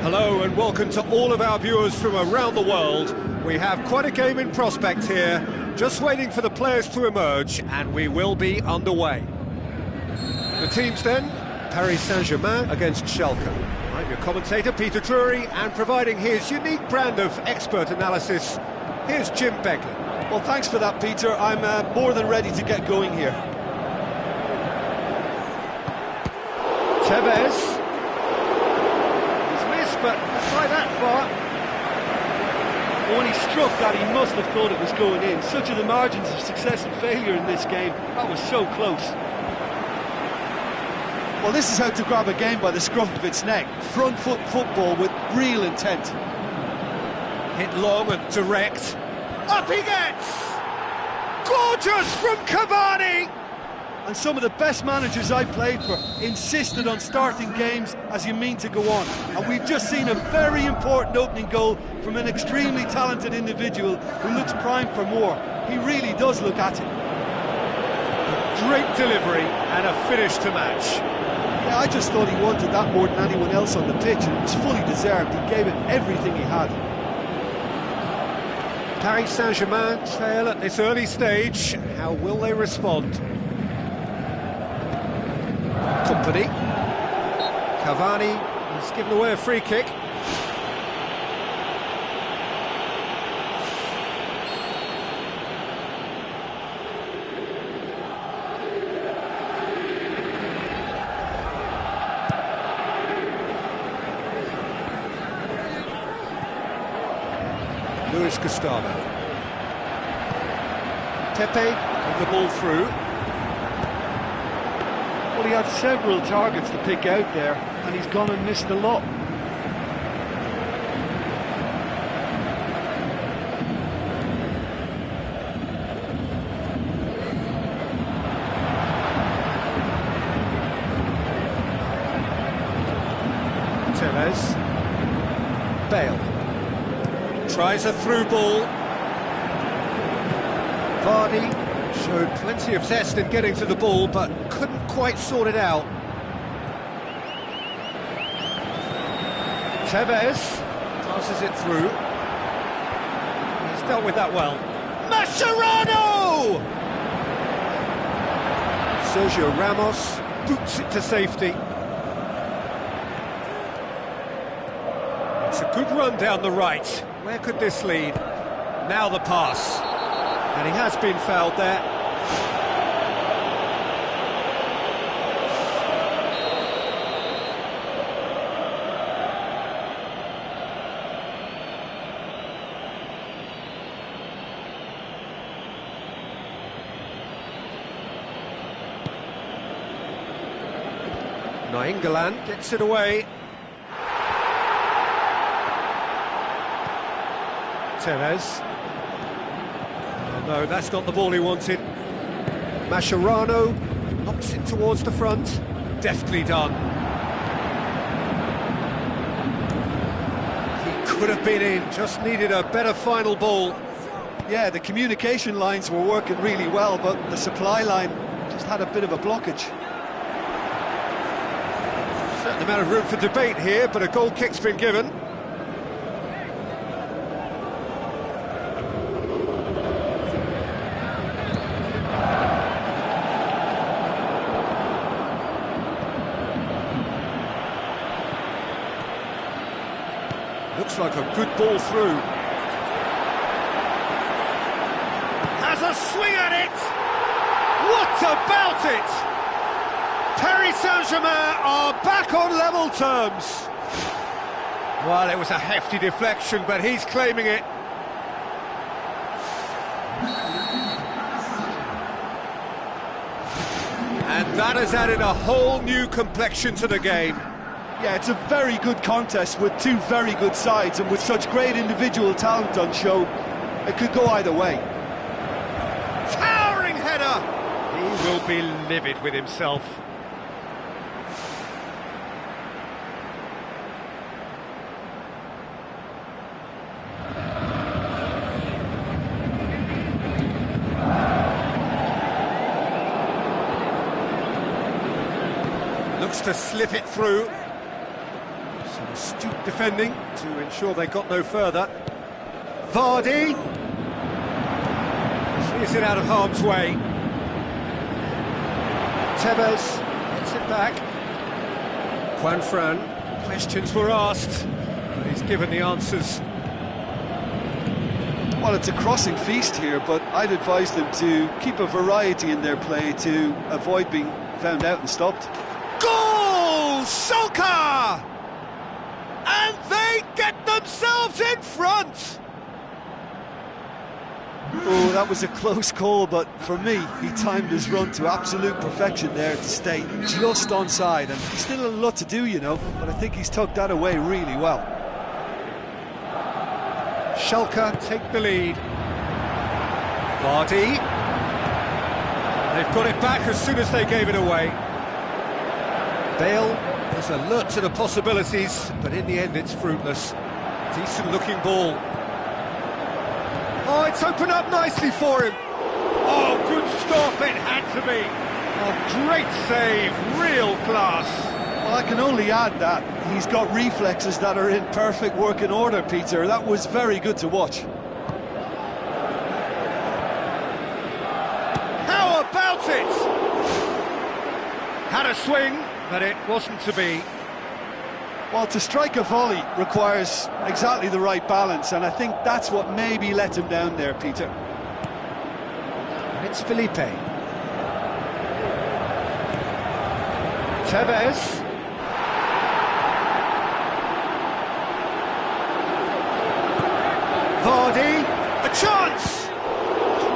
S1: Hello and welcome to all of our viewers from around the world. We have quite a game in prospect here, just waiting for the players to emerge, and we will be underway. The teams then, Paris Saint-Germain against Schalke. I'm your commentator, Peter Drury, and providing his unique brand of expert analysis, here's Jim Beglin.
S2: Well, thanks for that, Peter. I'm more than ready to get going here.
S1: Tevez. But not that far.
S2: When he struck that, he must have thought it was going in. Such are the margins of success and failure in this game. That was so close. Well, this is how to grab a game by the scruff of its neck. Front foot football with real intent.
S1: Hit long and direct. Up he gets! Gorgeous from Cavani!
S2: And some of the best managers I played for insisted on starting games as you mean to go on. And we've just seen a very important opening goal from an extremely talented individual who looks primed for more. He really does look at it.
S1: Great delivery and a finish to match.
S2: Yeah, I just thought he wanted that more than anyone else on the pitch, and it was fully deserved. He gave it everything he had.
S1: Paris Saint-Germain trail at this early stage. How will they respond? Company. Cavani has given away a free kick. Luis Gustavo. Pepe with the ball through. Well, he had several targets to pick out there, and he's gone and missed a lot. Bale. Tries a through ball. Vardy showed plenty of zest in getting to the ball, but couldn't quite sort it out. Tevez passes it through. He's dealt with that well. Mascherano! Sergio Ramos boots it to safety. It's a good run down the right. Where could this lead? Now the pass. And he has been fouled there. Nainggolan gets it away. Tevez. Oh no, that's not the ball he wanted. Mascherano knocks it towards the front. Deftly done. He could have been in, just needed a better final ball.
S2: Yeah, the communication lines were working really well, but the supply line just had a bit of a blockage.
S1: Certain amount of room for debate here, but a goal kick's been given. Looks like a good ball through. Has a swing at it! What about it? Paris Saint-Germain are back on level terms. Well, it was a hefty deflection, but he's claiming it. And that has added a whole new complexion to the game.
S2: Yeah, it's a very good contest with two very good sides, and with such great individual talent on show, it could go either way.
S1: Towering header! He will be livid with himself. Looks to slip it through. Some astute defending to ensure they got no further. Vardy clears it out of harm's way. Tevez gets it back. Juanfran, questions were asked, but he's given the answers.
S2: Well, it's a crossing feast here, but I'd advise them to keep a variety in their play to avoid being found out and stopped.
S1: Goal! Schalke! And they get themselves in front!
S2: Oh, that was a close call, but for me, he timed his run to absolute perfection there to stay just onside, and still a lot to do, you know, but I think he's tucked that away really well.
S1: Schalke take the lead. Vardy. They've got it back as soon as they gave it away. Bale was alert to the possibilities, but in the end it's fruitless. Decent looking ball. Oh, it's opened up nicely for him. Oh, good stop, it had to be. Oh, great save, real class.
S2: Well, I can only add that he's got reflexes that are in perfect working order, Peter. That was very good to watch.
S1: How about it? Had a swing, but it wasn't to be.
S2: Well, to strike a volley requires exactly the right balance, and I think that's what maybe let him down there, Peter.
S1: And it's Felipe. Tevez. Vardy. A chance!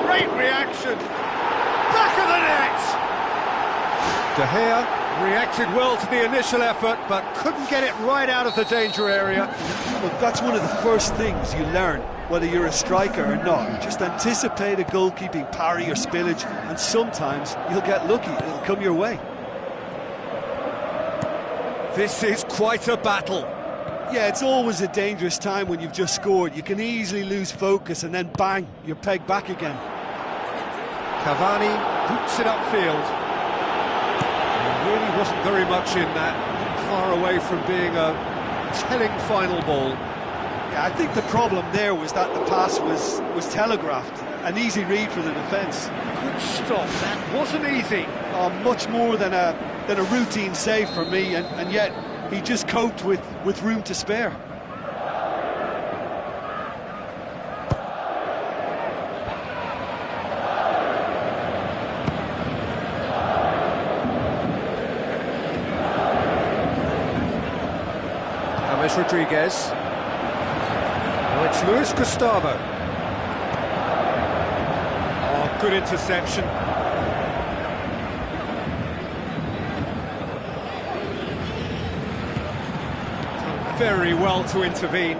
S1: Great reaction. Back of the net! De Gea reacted well to the initial effort, but couldn't get it right out of the danger area.
S2: Look, that's one of the first things you learn, whether you're a striker or not. Just anticipate a goalkeeping parry or spillage, and sometimes you'll get lucky, it'll come your way.
S1: This is quite a battle.
S2: Yeah, it's always a dangerous time when you've just scored. You can easily lose focus and then bang, you're pegged back again.
S1: Cavani boots it upfield. He really wasn't very much in that, far away from being a telling final ball.
S2: Yeah, I think the problem there was that the pass was telegraphed. An easy read for the defence.
S1: Good stop, that wasn't easy.
S2: Much more than a routine save for me, and yet he just coped with room to spare.
S1: James Rodriguez. Now it's Luis Gustavo. Oh, good interception. Very well to intervene.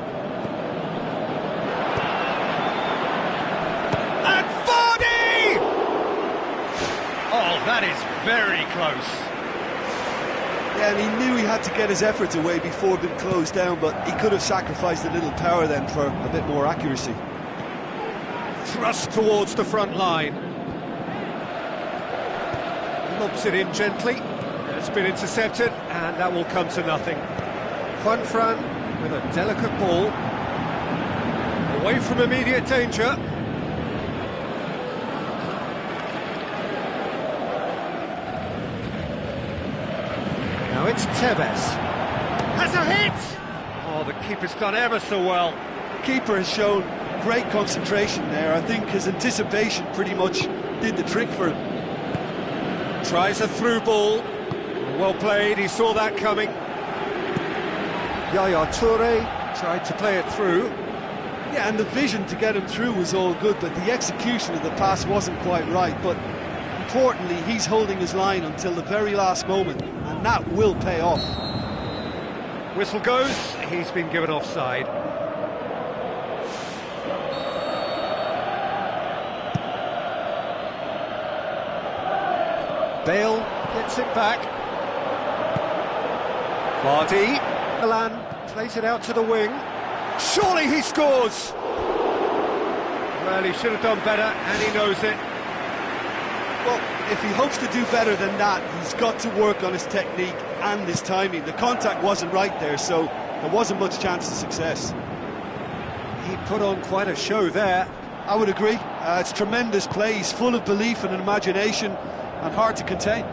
S1: And Vardy! Oh, that is very close.
S2: Yeah, and he knew he had to get his efforts away before being closed down, but he could have sacrificed a little power then for a bit more accuracy.
S1: Thrust towards the front line. Lobs it in gently. It's been intercepted, and that will come to nothing. Juanfran with a delicate ball, away from immediate danger. Now it's Tevez. Has a hit! Oh, the keeper's done ever so well.
S2: The keeper has shown great concentration there. I think his anticipation pretty much did the trick for him.
S1: Tries a through ball. Well played, he saw that coming. Yaya Toure tried to play it through.
S2: Yeah, and the vision to get him through was all good, but the execution of the pass wasn't quite right. But importantly, he's holding his line until the very last moment, and that will pay off.
S1: Whistle goes, he's been given offside. Bale gets it back. Vardy. Milan plays it out to the wing. Surely he scores! Well, he should have done better, and he knows it.
S2: Well, if he hopes to do better than that, he's got to work on his technique and his timing. The contact wasn't right there, so there wasn't much chance of success.
S1: He put on quite a show there.
S2: I would agree. It's tremendous play. He's full of belief and imagination, and hard to contain.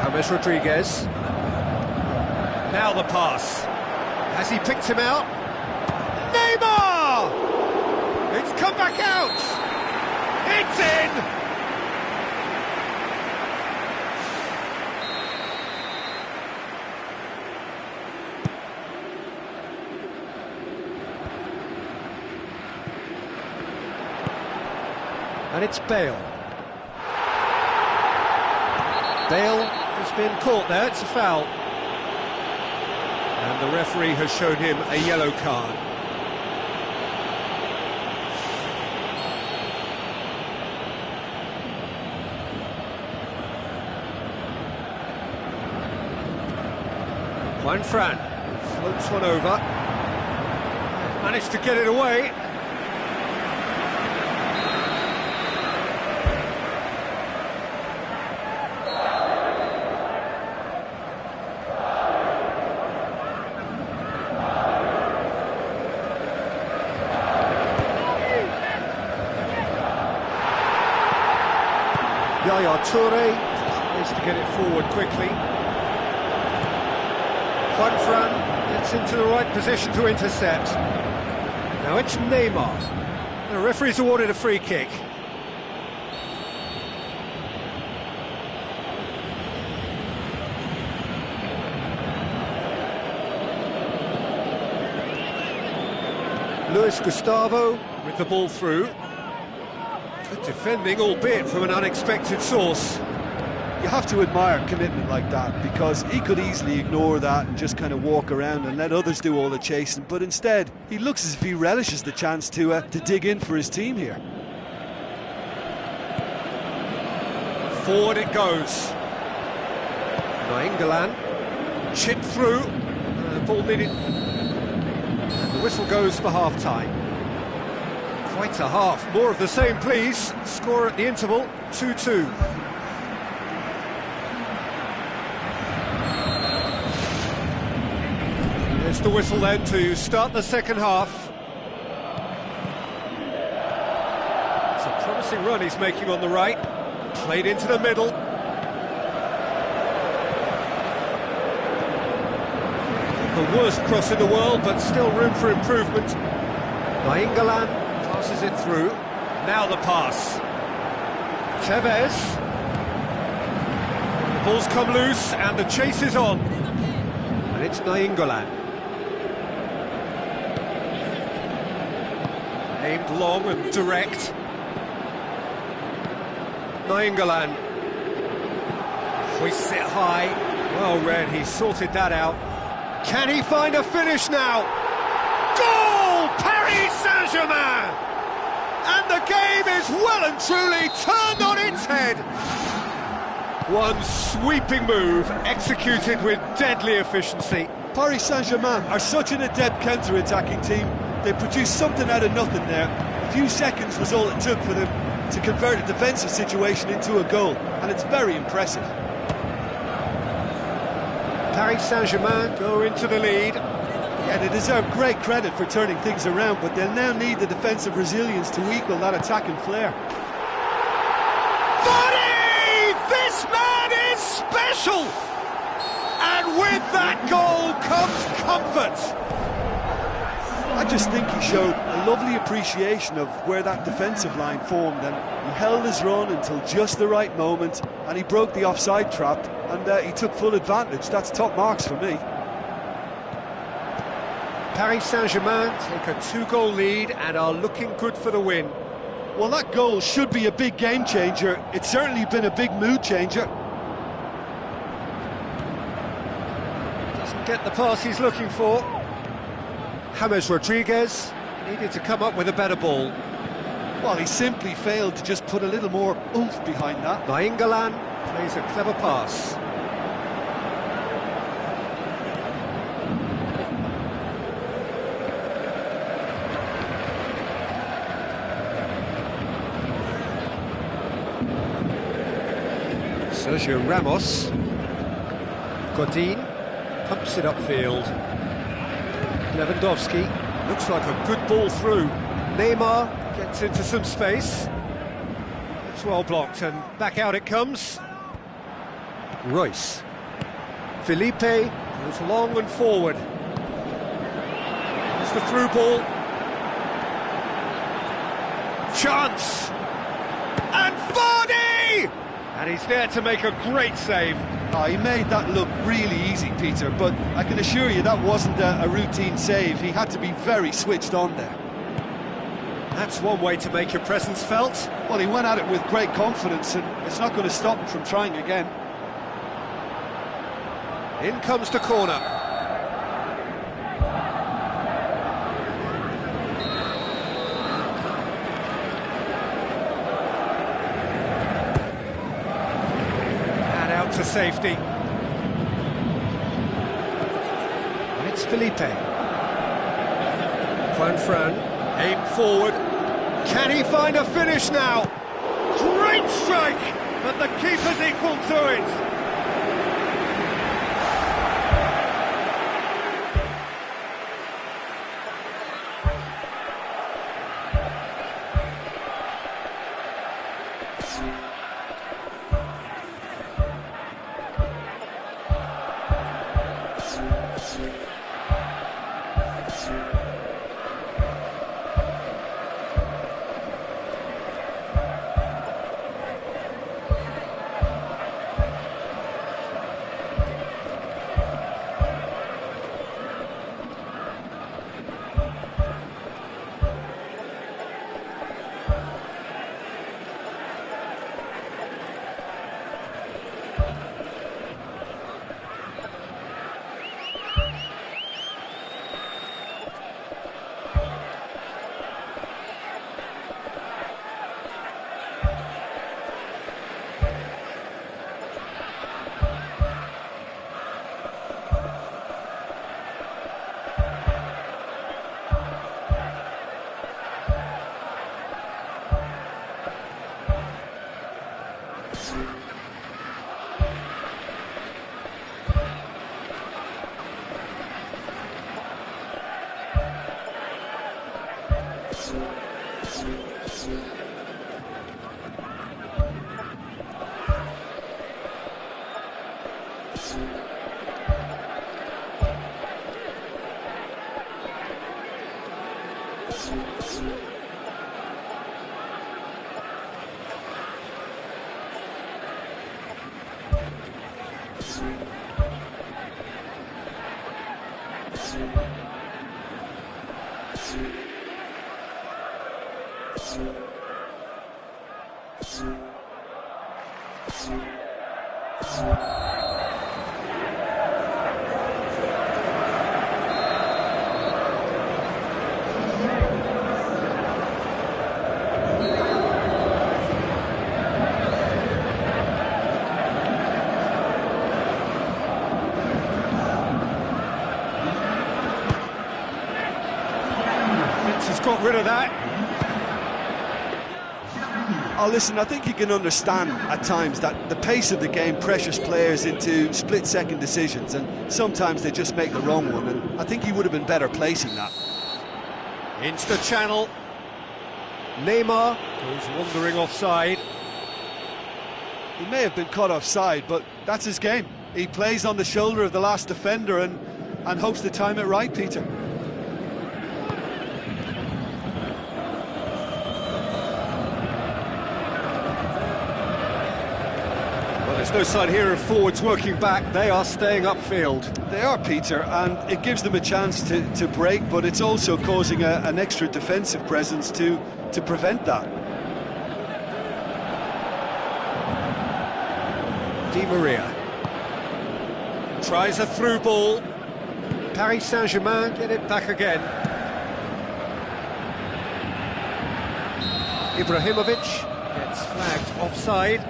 S1: James Rodriguez. Now the pass. Has he picked him out? Neymar! It's come back out! It's in! And it's Bale. Bale has been caught there, it's a foul. And the referee has shown him a yellow card. Juanfran floats one over. Managed to get it away. Yaya Toure tries to get it forward quickly. Juanfran gets into the right position to intercept. Now it's Neymar. The referee's awarded a free kick. Luis Gustavo with the ball through. Good defending, albeit from an unexpected source.
S2: You have to admire commitment like that, because he could easily ignore that and just kind of walk around and let others do all the chasing, but instead he looks as if he relishes the chance to dig in for his team here. Forward it goes.
S1: Nainggolan chipped through. Ball needed. And the whistle goes for half-time. Quite a half. More of the same, please. Score at the interval, 2-2. There's the whistle then to start the second half. It's a promising run he's making on the right. Played into the middle. The worst cross in the world, but still room for improvement. Nainggolan passes it through. Now the pass. Tevez. The ball's come loose and the chase is on. And it's Nainggolan. Aimed long and direct. Nainggolan hoists it high. Well read, he sorted that out. Can he find a finish now? Goal! Paris Saint-Germain! And the game is well and truly turned on its head. One sweeping move, executed with deadly efficiency.
S2: Paris Saint-Germain are such an adept counter-attacking team. They produced something out of nothing there. A few seconds was all it took for them to convert a defensive situation into a goal, and it's very impressive.
S1: Paris Saint-Germain go into the lead.
S2: Yeah, they deserve great credit for turning things around, but they'll now need the defensive resilience to equal that attacking flair.
S1: Vardy! This man is special! And with that goal comes comfort.
S2: I just think he showed a lovely appreciation of where that defensive line formed, and he held his run until just the right moment, and he broke the offside trap, and he took full advantage. That's top marks for me.
S1: Paris Saint-Germain take a 2-goal lead and are looking good for the win.
S2: Well, that goal should be a big game changer. It's certainly been a big mood changer.
S1: Doesn't get the pass he's looking for. James Rodriguez needed to come up with a better ball.
S2: Well, he simply failed to just put a little more oomph behind that.
S1: Nainggolan plays a clever pass. Sergio Ramos. Godin pumps it upfield. Lewandowski looks like a good ball through. Neymar gets into some space. It's well blocked and back out it comes. Royce. Felipe goes long and forward. It's the through ball. Chance! And Vardy! And he's there to make a great save.
S2: He made that look really easy, Peter, but I can assure you that wasn't a routine save. He had to be very switched on there.
S1: That's one way to make your presence felt.
S2: Well, he went at it with great confidence, and it's not going to stop him from trying again.
S1: In comes the corner. And out to safety. And it's Felipe. Juanfran. Aim forward. Can he find a finish now? Great strike, but the keeper's equal to it. Has got rid of that.
S2: Oh, listen, I think you can understand at times that the pace of the game pressures players into split-second decisions, and sometimes they just make the wrong one, and I think he would have been better placing that.
S1: Into the channel. Neymar goes wandering offside.
S2: He may have been caught offside, but that's his game. He plays on the shoulder of the last defender and hopes to time it right, Peter.
S1: There's no sign here of forwards working back. They are staying upfield.
S2: They are, Peter, and it gives them a chance to break, but it's also causing an extra defensive presence to prevent that.
S1: Di Maria tries a through ball. Paris Saint-Germain get it back again. Ibrahimovic gets flagged offside.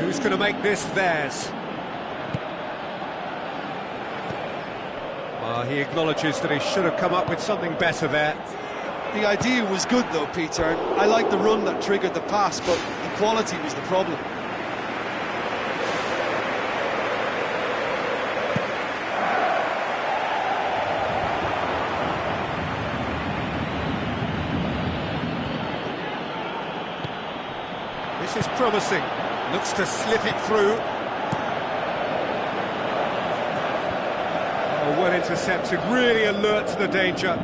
S1: Who's going to make this theirs? He acknowledges that he should have come up with something better there.
S2: The idea was good though, Peter. I like the run that triggered the pass, but the quality was the problem.
S1: This is promising. Looks to slip it through. Oh, well intercepted, really alert to the danger.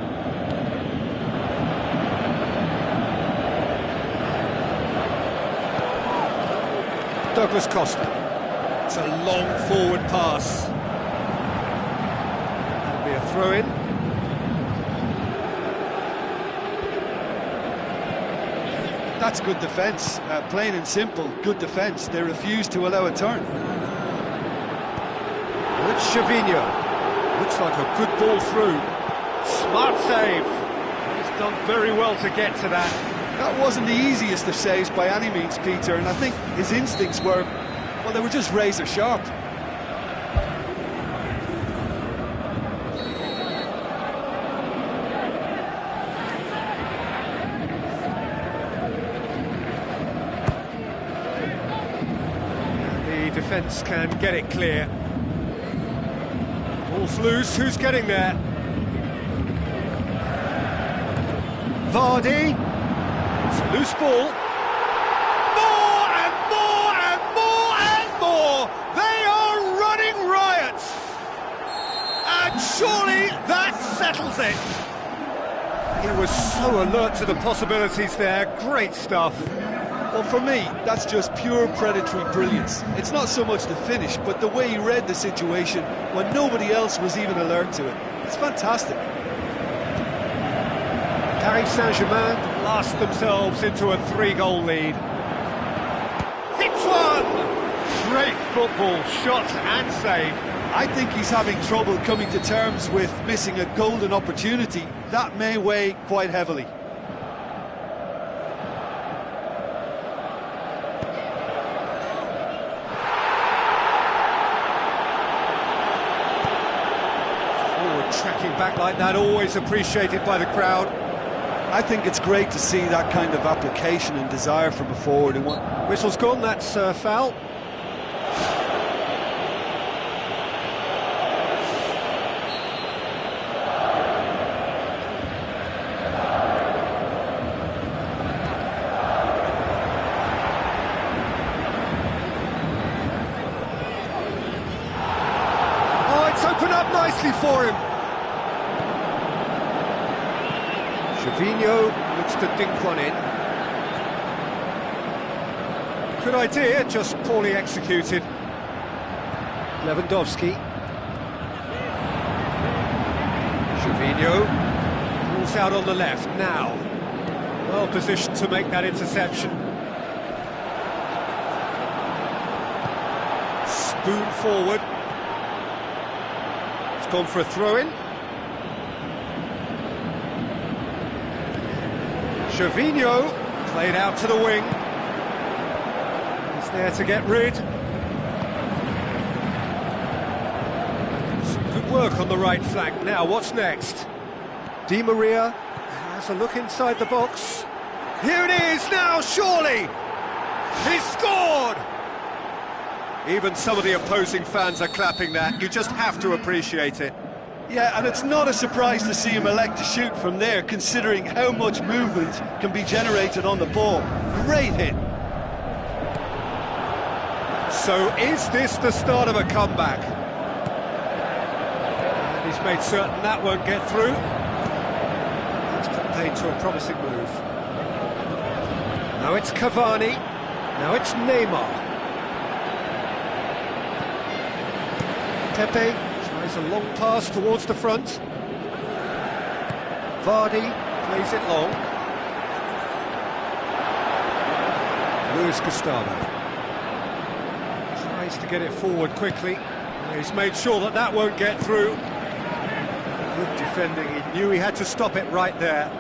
S1: Douglas Costa. It's a long forward pass. That'll be a throw-in.
S2: That's good defence, plain and simple, good defence. They refuse to allow a turn.
S1: With Chavinho. Looks like a good ball through. Smart save. He's done very well to get to that.
S2: That wasn't the easiest of saves by any means, Peter, and I think his instincts were, well, they were just razor sharp.
S1: The defence can get it clear. Ball's loose, who's getting there? Vardy. It's a loose ball. More and more and more and more! They are running riot! And surely that settles it! He was so alert to the possibilities there, great stuff.
S2: Well, for me, that's just pure predatory brilliance. It's not so much the finish, but the way he read the situation when nobody else was even alert to it. It's fantastic.
S1: Paris Saint-Germain blast themselves into a 3-goal lead. Hits one! Great football, shot and save.
S2: I think he's having trouble coming to terms with missing a golden opportunity. That may weigh quite heavily.
S1: Tracking back like that, always appreciated by the crowd.
S2: I think it's great to see that kind of application and desire from a forward.
S1: Whistle's gone, that's foul. nicely for him. Gervinho looks to dink one in. Good idea, just poorly executed. Lewandowski. Gervinho pulls out on the left now. Well positioned to make that interception. Spoon forward. It's gone for a throw-in. Gervinho played out to the wing. He's there to get rid. Some good work on the right flank. Now, what's next? Di Maria has a look inside the box. Here it is now, surely! He's scored! Even some of the opposing fans are clapping that. You just have to appreciate it.
S2: Yeah, and it's not a surprise to see him elect to shoot from there, considering how much movement can be generated on the ball. Great hit.
S1: So is this the start of a comeback? And he's made certain that won't get through. That's put paid to a promising move. Now it's Cavani. Now it's Neymar. Pepe tries a long pass towards the front. Vardy plays it long. Luis Gustavo tries to get it forward quickly. He's made sure that that won't get through. Good defending, he knew he had to stop it right there.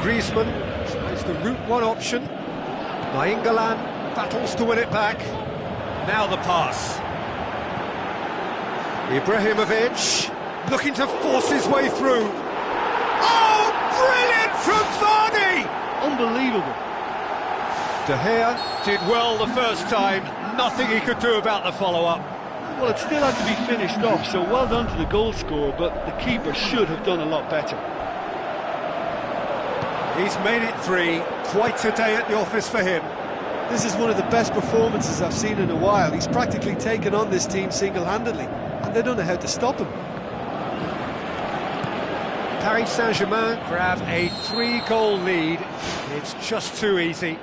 S1: Griezmann tries the route one option. Nainggolan battles to win it back. Now the pass. Ibrahimovic looking to force his way through. Oh, brilliant from Vardy!
S2: Unbelievable.
S1: De Gea did well the first time. Nothing he could do about the follow-up.
S2: Well, it still had to be finished off, so well done to the goal scorer, but the keeper should have done a lot better.
S1: He's made it 3. Quite a day at the office for him.
S2: This is one of the best performances I've seen in a while. He's practically taken on this team single-handedly, and they don't know how to stop him.
S1: Paris Saint-Germain grab a 3-goal lead. It's just too easy.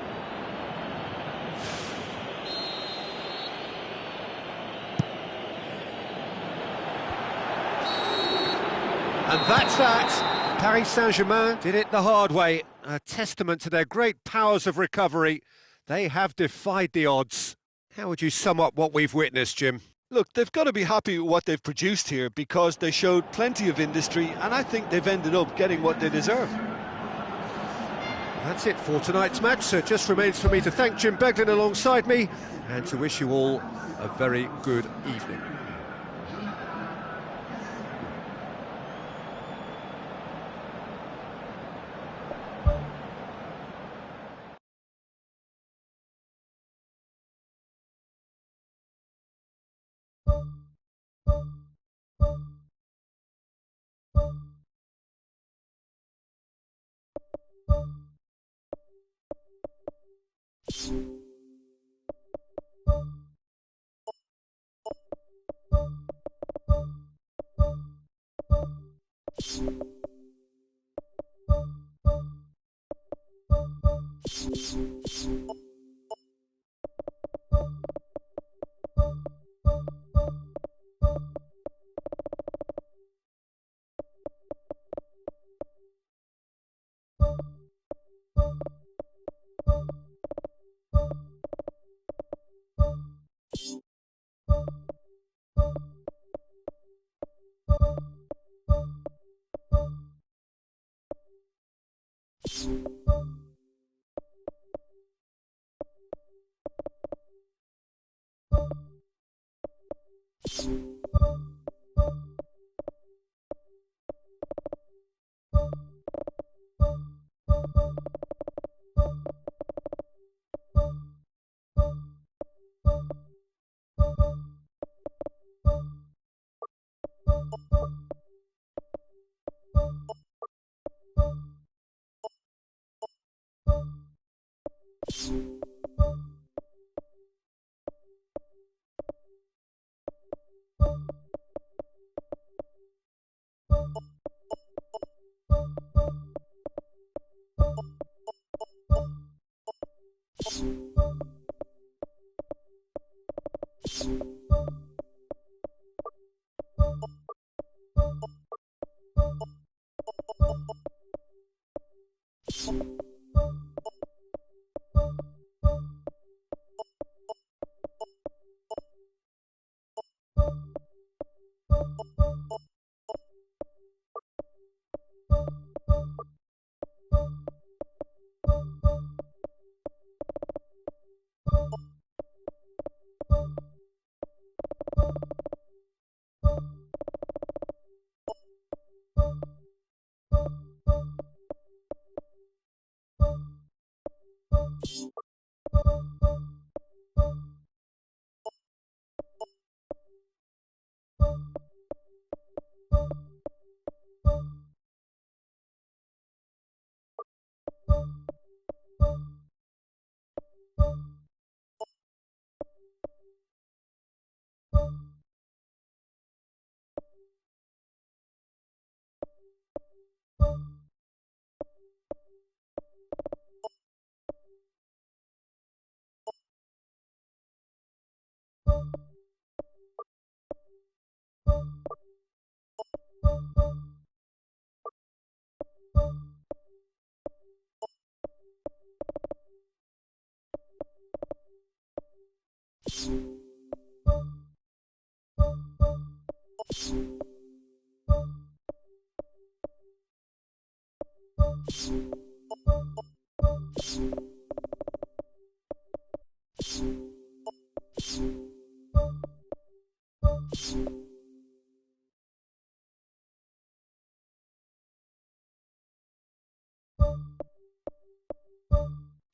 S1: And that's that. Paris Saint-Germain did it the hard way. A testament to their great powers of recovery. They have defied the odds. How would you sum up what we've witnessed, Jim?
S2: Look, they've got to be happy with what they've produced here because they showed plenty of industry and I think they've ended up getting what they deserve.
S1: That's it for tonight's match, so it just remains for me to thank Jim Beglin alongside me and to wish you all a very good evening.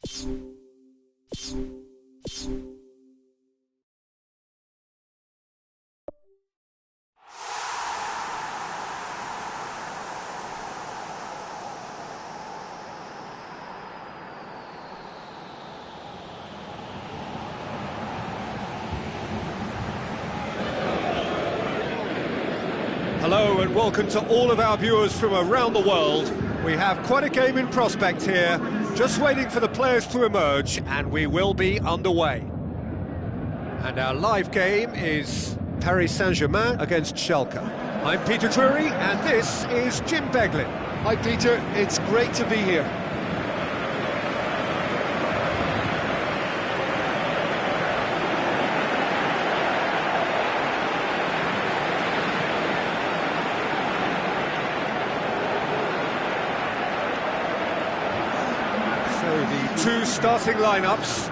S1: Hello and welcome to all of our viewers from around the world. We have quite a game in prospect here, just waiting for the players to emerge, and we will be underway. And our live game is Paris Saint-Germain against Schalke. I'm Peter Drury, and this is Jim Beglin.
S2: Hi Peter, it's great to be here.
S1: Two starting lineups.